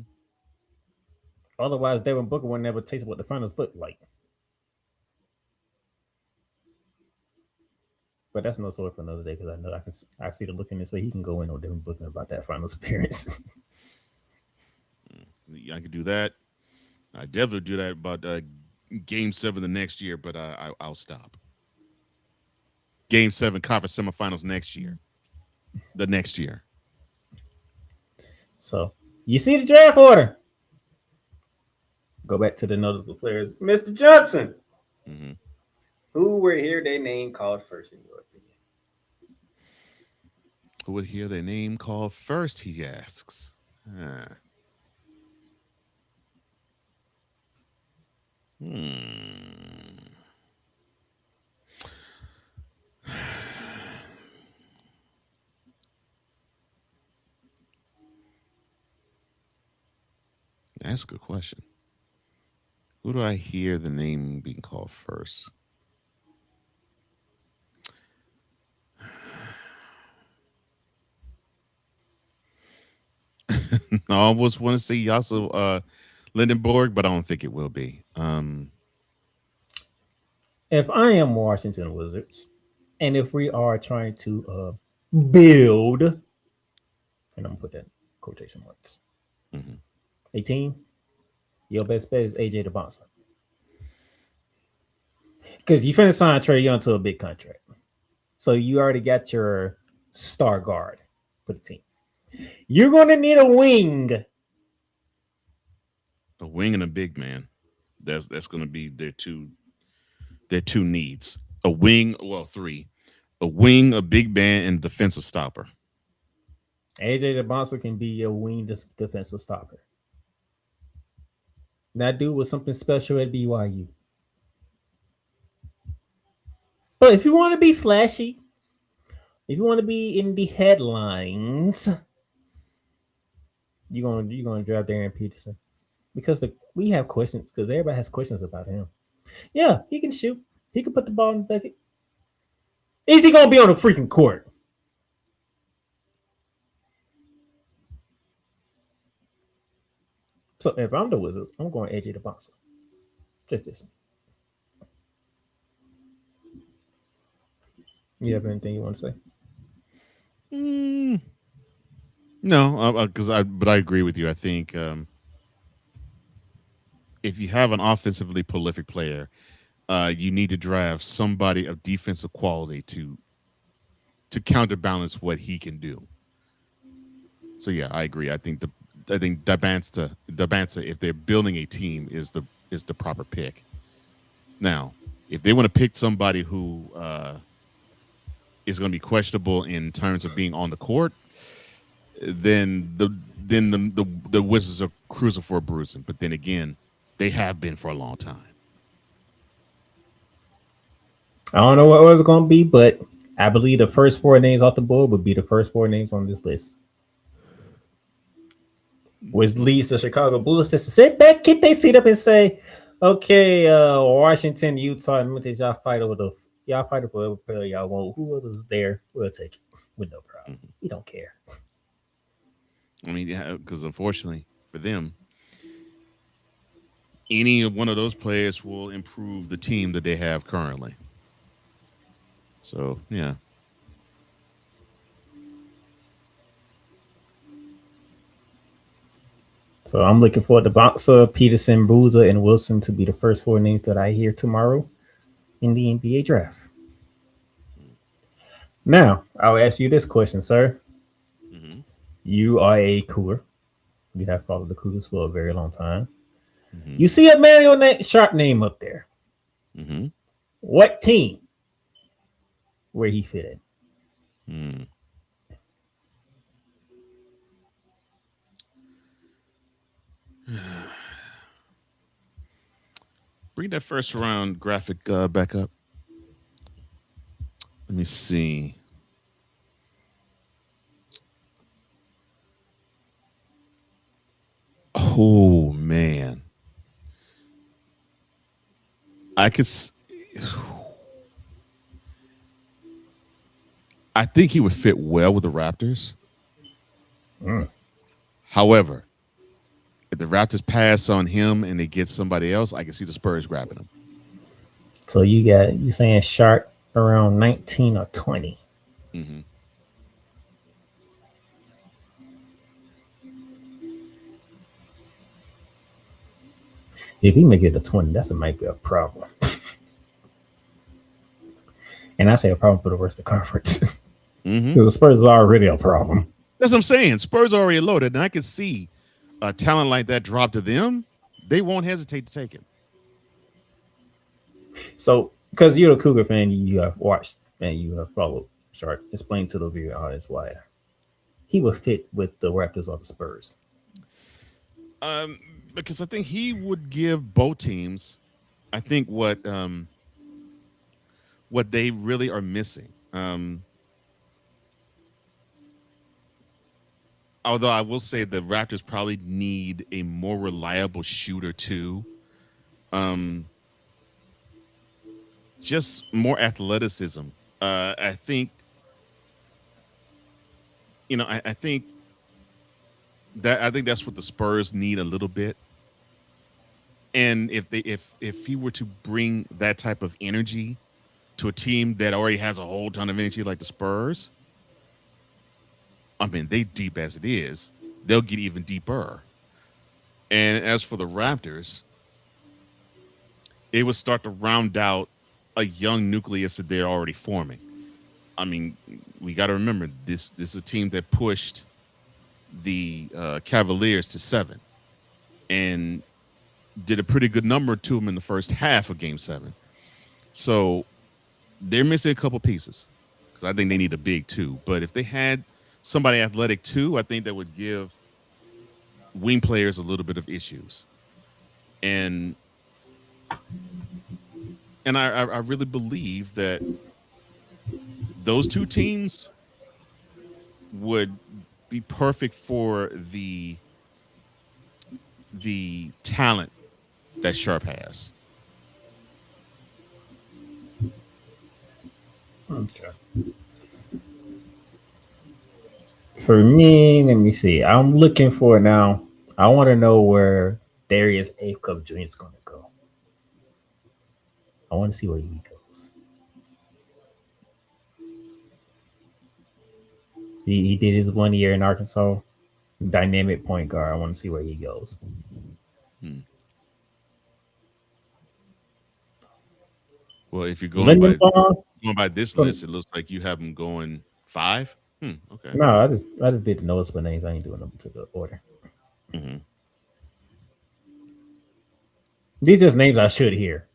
Otherwise, Devin Booker would never taste what the finals looked like. But that's no story for another day because I know I see the look in this way. He can go in on Devin Booker about that finals appearance. I could do that. I definitely do that about Game 7 the next year, but I'll stop. Game 7 conference semifinals next year. The next year. So you see the draft order. Go back to the notable players. Mr. Johnson. Mm-hmm. Who would hear their name called first in your opinion? Who would hear their name called first, he asks. That's a good question. Who do I hear the name being called first? I almost want to say Yasser Lindenborg, but I don't think it will be. If I am Washington Wizards, and if we are trying to build, and I'm going to put that in quotation marks, a team, your best bet is AJ DeBonsa. Because you finna sign Trae Young to a big contract. So you already got your star guard for the team. You're going to need a wing. A wing and a big man. That's going to be their two needs. A wing, well, 3. A wing, a big man, and defensive stopper. AJ DeBonsa can be your wing defensive stopper. That dude was something special at BYU. But if you want to be flashy, if you want to be in the headlines, you're gonna draft Darren Peterson because we have questions because everybody has questions about him. Yeah, he can shoot. He can put the ball in the bucket. Is he gonna be on the freaking court? So if I'm the Wizards, I'm going AJ the bouncer. Just this. You have anything you want to say? No, but I agree with you. I think if you have an offensively prolific player, you need to draft somebody of defensive quality to counterbalance what he can do. So yeah, I agree. I think Dabansa, if they're building a team, is the proper pick. Now, if they want to pick somebody who is going to be questionable in terms of being on the court, then the Wizards are cruising for a bruising. But then again, they have been for a long time. I don't know what it was going to be, but I believe the first 4 names off the board would be the first 4 names on this list. Which leads the Chicago Bulls just to sit back, kick their feet up, and say, "Okay, Washington, Utah, and Memphis, y'all fight for whatever player y'all want. Whoever's there, we'll take it with no problem. We don't care." I mean, because unfortunately for them, any one of those players will improve the team that they have currently. So, yeah. So I'm looking forward to Bouncer, Peterson, Bruiser, and Wilson to be the first 4 names that I hear tomorrow in the NBA draft. Now, I'll ask you this question, sir. Mm-hmm. You are a Cougar. You have followed the Cougars for a very long time. Mm-hmm. You see a Mario Sharp name up there. Mm-hmm. What team? Where he fit in? Bring that first round graphic back up. Let me see. Oh man, I think he would fit well with the Raptors. However, if the Raptors pass on him and they get somebody else, I can see the Spurs grabbing him. So you saying Sharp around 19 or 20? Mm-hmm. If he make it to 20, might be a problem. And I say a problem for the rest of the conference. Because the Spurs are already a problem. That's what I'm saying. Spurs are already loaded, and I can see a talent like that drop to them. They won't hesitate to take him. So, because you're a Cougar fan, you have watched and you have followed Sharp. Explain to the viewing audience why he would fit with the Raptors or the Spurs. Because I think he would give both teams, I think what they really are missing. Although I will say the Raptors probably need a more reliable shooter too. Just more athleticism. I think, I think that's what the Spurs need a little bit. And if he were to bring that type of energy to a team that already has a whole ton of energy like the Spurs, I mean, they deep as it is, they'll get even deeper. And as for the Raptors, it would start to round out a young nucleus that they're already forming. I mean, we got to remember this is a team that pushed the Cavaliers to 7 and did a pretty good number to them in the first half of Game 7. So they're missing a couple pieces because I think they need a big too. But if they had somebody athletic too, I think that would give wing players a little bit of issues. And And I really believe that those two teams would be perfect for the talent that Sharp has. Okay. For me, let me see. I'm looking for now. I want to know where Darius A. Cup Jr. is going to go. I want to see where he goes. He did his 1 year in Arkansas. Dynamic point guard. I want to see where he goes. Well, if you're going by this list, it looks like you have him going 5. Okay. No, I just did the noticeable names. I ain't doing them to the order. Mm-hmm. These just names I should hear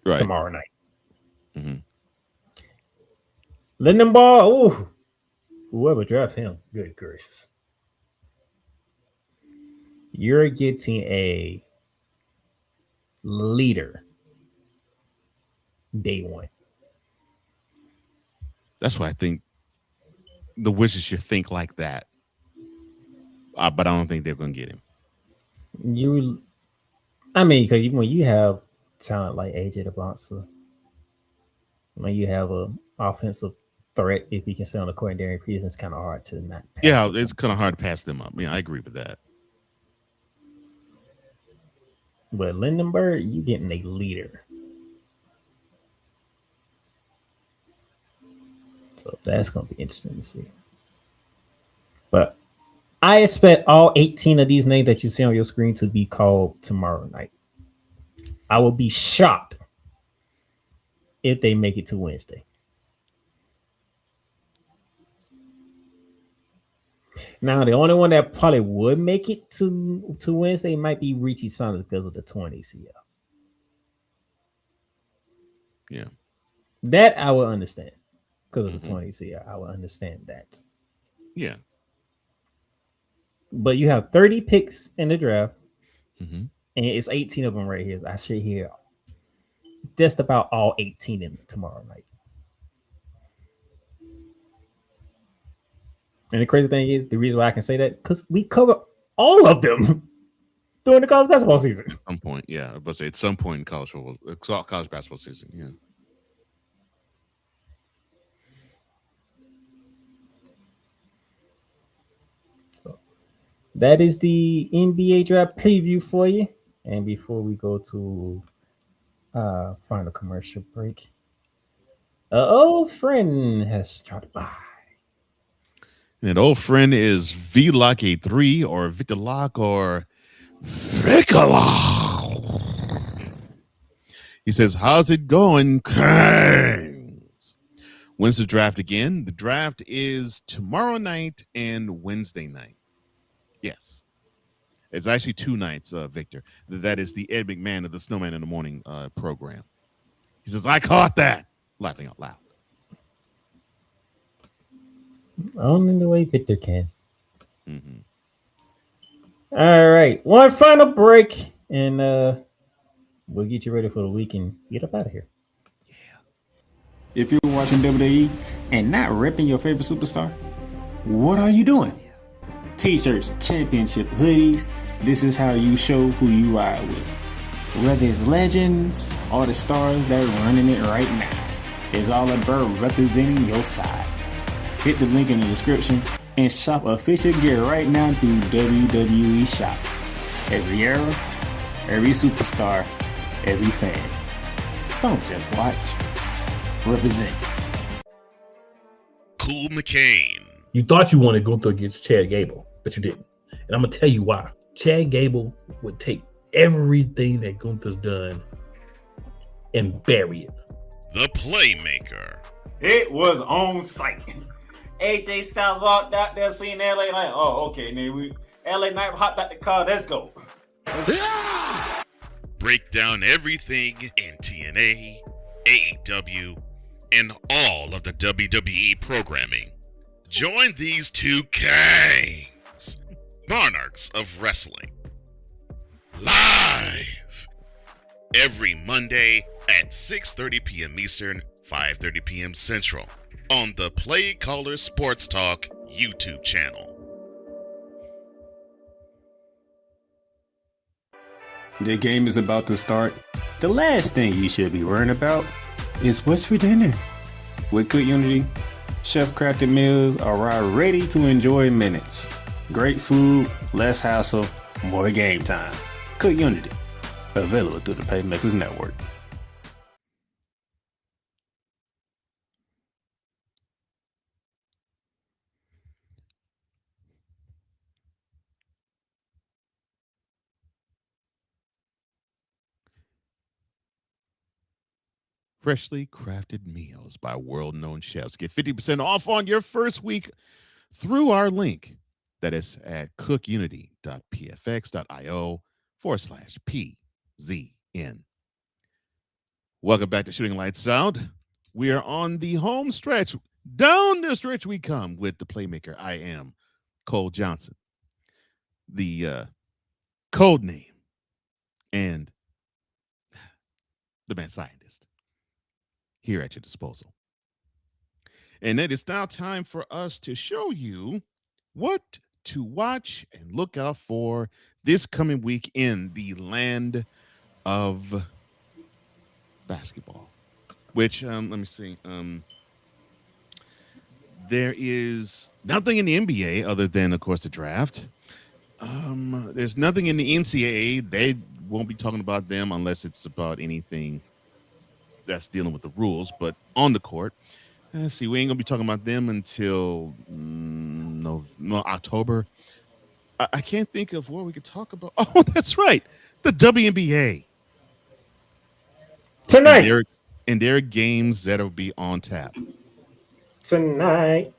right. tomorrow night. Mm-hmm. Lindenbaugh, ooh, whoever drafts him, good gracious. You're getting a leader day one. That's why I think the Wizards should think like that. But I don't think they're going to get him. Because when you have talent like AJ DeBonsa, when you have an offensive threat, if you can stay on the court, Darian Peterson, it's kind of hard to not pass. Yeah, it's kind of hard to pass them up. I agree with that. But Lindenberg, you getting a leader. So that's going to be interesting to see. But I expect all 18 of these names that you see on your screen to be called tomorrow night. I will be shocked if they make it to Wednesday. Now, the only one that probably would make it to Wednesday might be Richie Saunders because of the torn ACL. Yeah. That I will understand. Because of the torn ACL, I will understand that. Yeah. But you have 30 picks in the draft, and it's 18 of them right here. So I should hear just about all 18 in tomorrow night. And the crazy thing is, the reason why I can say that, because we cover all of them during the college basketball season. At some point, yeah. But at some point in college basketball season, yeah. So that is the NBA draft preview for you. And before we go to final commercial break, an old friend has dropped by. And old friend is VLock83 or Victor Lock or Vicalock. He says, how's it going, Kings? When's the draft again? The draft is tomorrow night and Wednesday night. Yes. It's actually 2 nights, Victor. That is the Ed McMahon of the Snowman in the Morning program. He says, I caught that. Laughing out loud. Only the way Victor can. All right. One final break, and we'll get you ready for the week and get up out of here. Yeah. If you're watching WWE and not repping your favorite superstar, what are you doing? T-shirts, championship hoodies. This is how you show who you ride with. Whether it's legends or the stars that are running it right now, it's all about representing your side. Hit the link in the description and shop official gear right now through WWE Shop. Every era, every superstar, every fan. Don't just watch. Represent. Cool McCain. You thought you wanted Gunther against Chad Gable, but you didn't. And I'm going to tell you why. Chad Gable would take everything that Gunther's done and bury it. The Playmaker. It was on site. AJ Styles walked out there seeing LA Knight. Oh, okay. Then LA Knight hopped out the car. Let's go. Break down everything in TNA, AEW, and all of the WWE programming. Join these 2 kings, monarchs of wrestling, live every Monday at 6:30 p.m. Eastern, 5:30 p.m. Central on the Playmakerz Sports Talk YouTube channel. The game is about to start. The last thing you should be worrying about is what's for dinner. With CookUnity, chef-crafted meals are ready to enjoy in minutes. Great food, less hassle, more game time. CookUnity, available through the Playmakerz Network. Freshly crafted meals by world-known chefs. Get 50% off on your first week through our link. That is at cookunity.pfx.io/PZN. Welcome back to Shooting Lights Out. We are on the home stretch. Down the stretch we come with the Playmaker. I am Cole Johnson, the code name, and the man scientist here at your disposal. And it is now time for us to show you what to watch and look out for this coming week in the land of basketball. Which, let me see. There is nothing in the NBA other than, of course, the draft. There's nothing in the NCAA. They won't be talking about them unless it's about anything that's dealing with the rules. But on the court, let's see, we ain't gonna be talking about them until October. I can't think of what we could talk about. Oh, that's right, the WNBA tonight. And there are games that'll be on tap tonight.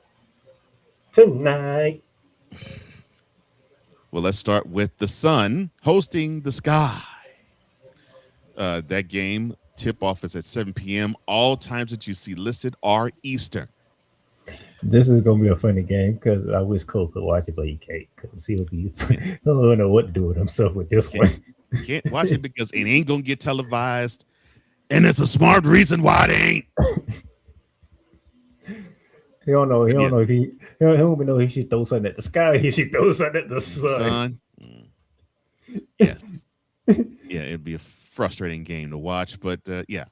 Well, let's start with the Sun hosting the Sky. That game tip-off is at 7 p.m. All times that you see listed are Eastern. This is gonna be a funny game because I wish Cole could watch it, but he can't. Cause he would be, I don't know what to do with himself with this one. Can't watch it because it ain't gonna get televised, and it's a smart reason why it ain't. He don't know. He don't know if he don't even know if he should throw something at the sky. He should throw something at the sun. Yes. Yeah, it'd be a frustrating game to watch, but yeah,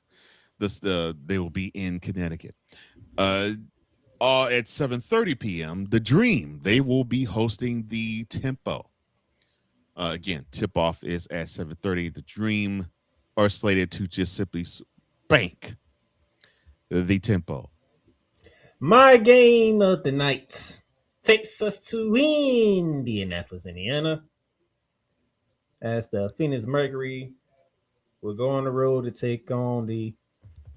they will be in Connecticut. At 7:30 p.m., the Dream, they will be hosting the Tempo. Again, tip-off is at 7:30. The Dream are slated to just simply spank the Tempo. My game of the night takes us to Indianapolis, Indiana, as the Phoenix Mercury will go on the road to take on the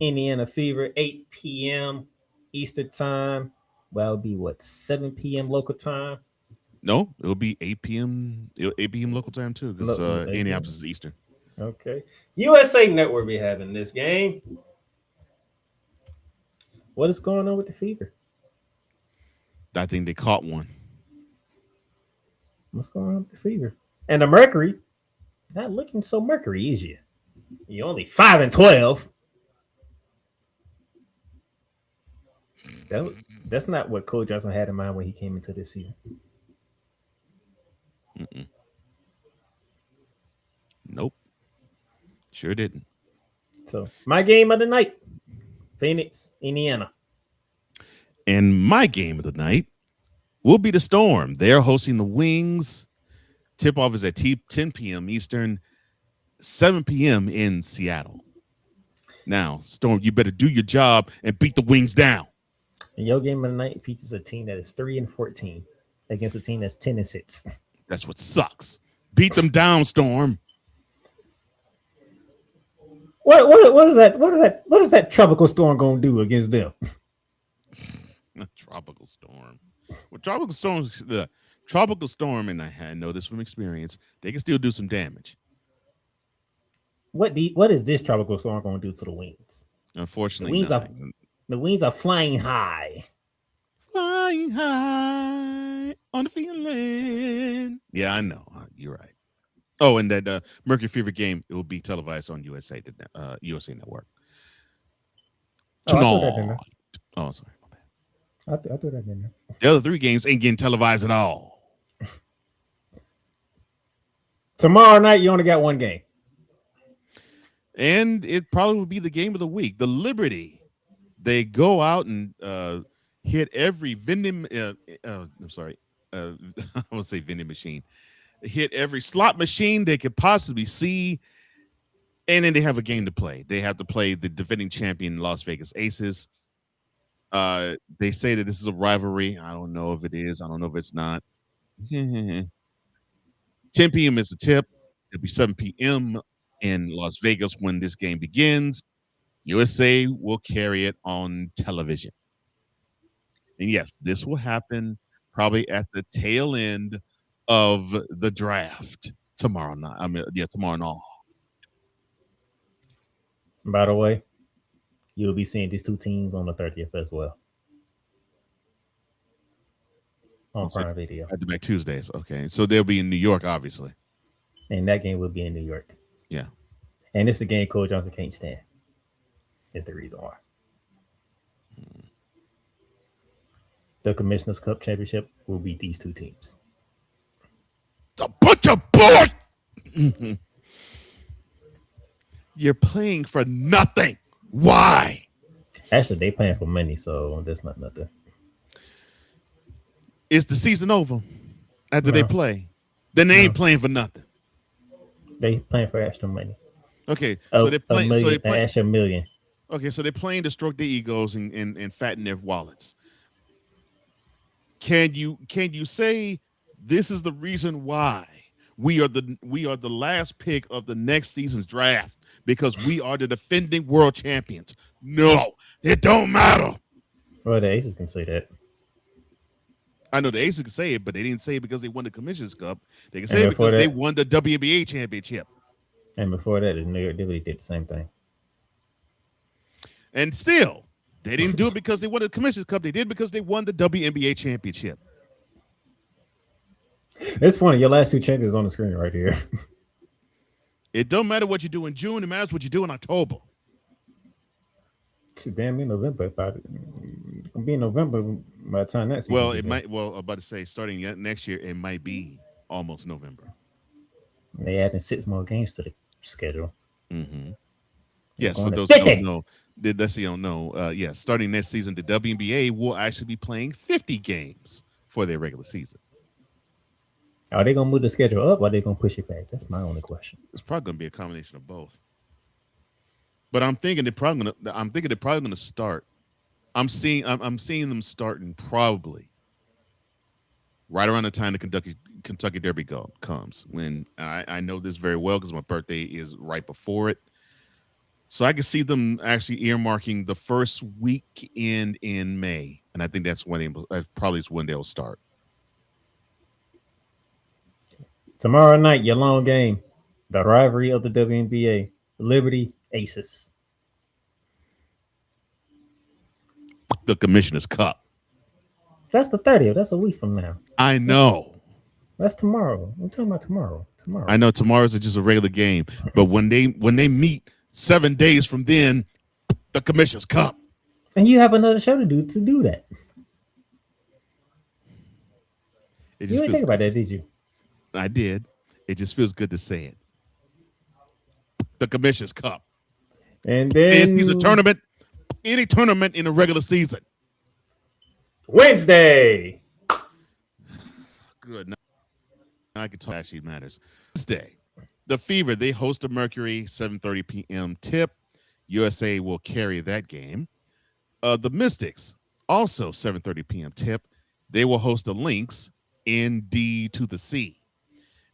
Indiana Fever, 8 p.m. Eastern time. Well, it'll be 7 p.m. local time? No, it'll be 8 p.m. 8 p.m. local time too, because Indianapolis is Eastern. Okay. USA Network be having this game. What is going on with the Fever? I think they caught one. What's going on with the Fever? And the Mercury, not looking so Mercury, is you? You're only 5-12. That's not what Coach Johnson had in mind when he came into this season. Nope. Sure didn't. So, my game of the night, Phoenix, Indiana. And my game of the night will be the Storm. They're hosting the Wings. Tip-off is at 10 p.m. Eastern, 7 p.m. in Seattle. Now, Storm, you better do your job and beat the Wings down. And your game of the night features a team that is 3-14 against a team that's 10-6. That's what sucks. Beat them down, Storm. What is that tropical storm gonna do against them? Tropical storm. Well, tropical storm, and I know this from experience, they can still do some damage. What is this tropical storm gonna do to the Wings? Unfortunately, the Wings are flying high. Flying high on the feeling. Yeah, I know. You're right. Oh, and that Mercury Fever game, it will be televised on USA Network Oh, I threw that in tonight. there. Oh, sorry. I threw that in there. The other 3 games ain't getting televised at all. Tomorrow night, you only got 1 game. And it probably will be the game of the week. The Liberty, they go out and hit every vending. I'm sorry, I want to say vending machine. Hit every slot machine they could possibly see, and then they have a game to play. They have to play the defending champion Las Vegas Aces. They say that this is a rivalry. I don't know if it is. I don't know if it's not. 10 p.m. is the tip. It'll be 7 p.m. in Las Vegas when this game begins. USA will carry it on television. And yes, this will happen probably at the tail end of the draft tomorrow night. Tomorrow night. By the way, you'll be seeing these 2 teams on the 30th as well. On Prime Video. At the back Tuesdays. Okay. So they'll be in New York, obviously. And that game will be in New York. Yeah. And it's the game Cole Johnson can't stand. Is the reason why. The Commissioner's Cup Championship will be these 2 teams. It's a bunch of bull. You're playing for nothing. Why? Actually, they playing for money, so that's not nothing. Is the season over after they play? Then they ain't playing for nothing. They playing for extra money. Okay, so they're playing. An extra million. Okay, so they're playing to stroke their egos and fatten their wallets. Can you say this is the reason why we are the last pick of the next season's draft because we are the defending world champions? No, it don't matter. Well, the Aces can say that. I know the Aces can say it, but they didn't say it because they won the Commissioner's Cup. They can say it because they won the WNBA championship. And before that, the New York Liberty did the same thing. And still, they didn't do it because they won the Commissioner's Cup. They did it because they won the WNBA championship. It's funny. Your last 2 champions on the screen right here. It don't matter what you do in June. It matters what you do in October. It's damn in November. It'll be in November by the time that season. Well, it might. Well, I'm about to say, starting next year, it might be almost November. They adding 6 more games to the schedule. Mm-hmm. Yes, for those who don't know, yes, starting next season, the WNBA will actually be playing 50 games for their regular season. Are they gonna move the schedule up or are they gonna push it back? That's my only question. It's probably gonna be a combination of both. But I'm thinking they're probably gonna start. I'm seeing them starting probably right around the time the Kentucky Derby comes. When I know this very well because my birthday is right before it. So I can see them actually earmarking the first weekend in May, and I think that's probably when they'll start. Tomorrow night, your long game, the rivalry of the WNBA, Liberty Aces. The Commissioner's Cup. That's the 30th. That's a week from now. I know. That's tomorrow. I'm talking about tomorrow. Tomorrow. I know tomorrow's just a regular game, but when they meet 7 days from then, the Commissioner's Cup. And you have another show to do that. You didn't think about that, did you? I did. It just feels good to say it. The Commissioner's Cup. And then it's a tournament. Any tournament in the regular season. Wednesday. Good. Now I can talk. Actually matters. Wednesday. The Fever, they host the Mercury, 7:30 p.m. tip. USA will carry that game. The Mystics, also 7:30 p.m. tip. They will host the Lynx, ND to the C.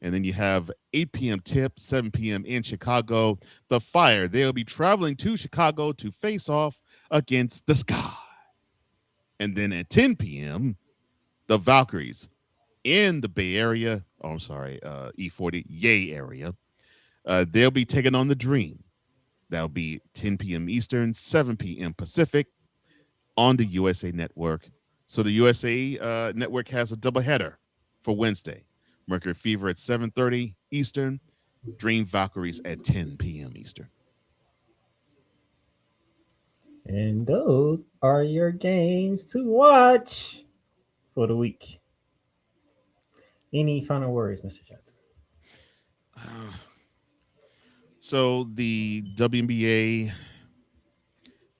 And then you have 8 p.m. tip, 7 p.m. in Chicago. The Fire, they'll be traveling to Chicago to face off against the Sky. And then at 10 p.m., the Valkyries in the Bay Area, E40, Yay area, they'll be taking on the Dream. That'll be 10 p.m. Eastern, 7 p.m. Pacific on the USA Network. So the USA Network has a doubleheader for Wednesday. Mercury Fever at 7:30 Eastern, Dream Valkyries at 10 p.m. Eastern. And those are your games to watch for the week. Any final words, Mr. Johnson? So the WNBA,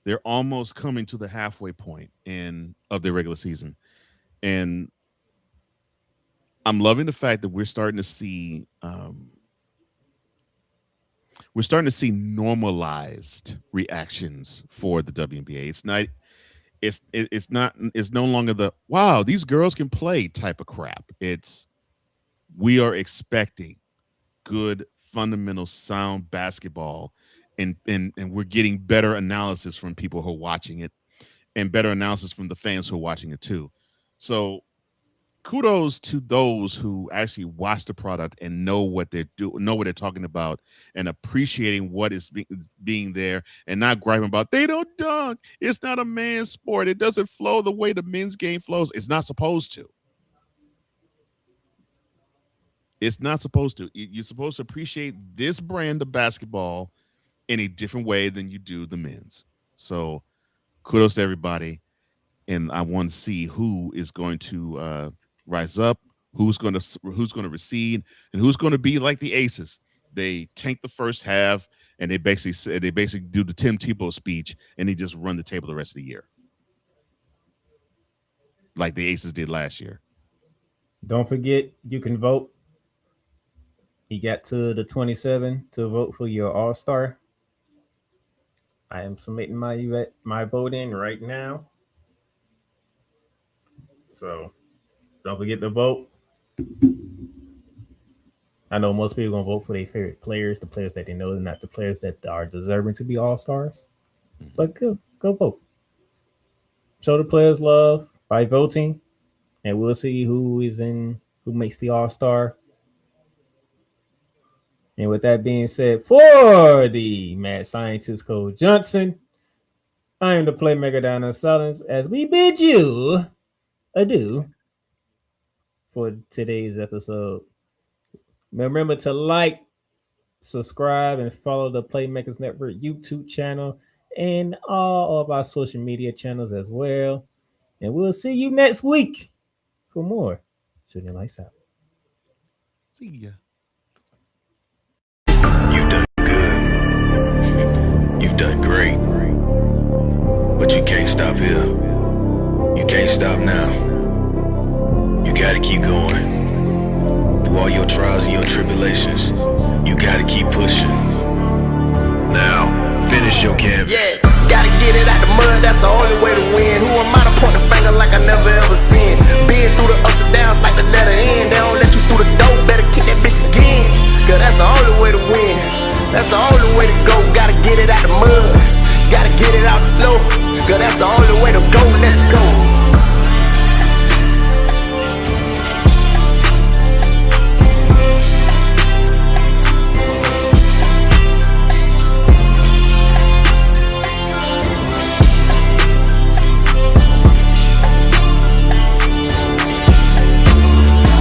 they're almost coming to the halfway point of their regular season. And I'm loving the fact that we're starting to see normalized reactions for the WNBA. It's no longer the wow, these girls can play type of crap. We are expecting good, fundamental, sound basketball, and we're getting better analysis from people who are watching it, and better analysis from the fans who are watching it too. So kudos to those who actually watch the product and know what they're talking about, and appreciating what is being there, and not griping about they don't dunk. It's not a man's sport. It doesn't flow the way the men's game flows. It's not supposed to. It's not supposed to. You're supposed to appreciate this brand of basketball in a different way than you do the men's. So kudos to everybody. And I want to see who is going to rise up, who's going to recede, and who's going to be like the Aces. They tank the first half, and they basically do the Tim Tebow speech, and they just run the table the rest of the year, like the Aces did last year. Don't forget, you can vote. You got to the 27 to vote for your All-Star. I am submitting my vote in right now. So don't forget to vote. I know most people are going to vote for their favorite players, the players that they know, and not the players that are deserving to be All-Stars. But go vote. Show the players love by voting, and we'll see who makes the All-Star. And with that being said, for the mad scientist Cole Johnson, I am the playmaker down in silence as we bid you adieu for today's episode. Remember to like, subscribe, and follow the Playmakers Network YouTube channel and all of our social media channels as well. And we'll see you next week for more Shooting Lights Out. See ya. You've done good. You've done great. But you can't stop here. You can't stop now. You gotta keep going. Through all your trials and your tribulations, you gotta keep pushing. Now, finish your canvas. Yeah, gotta get it out the mud, that's the only way to win. Who am I to point the finger like I never ever seen? Been through the ups and downs like the letter N. They don't let you through the door, better kick that bitch again. Cause that's the only way to win. That's the only way to go. Gotta get it out the mud, gotta get it out the flow. Cause that's the only way to go. Let's go.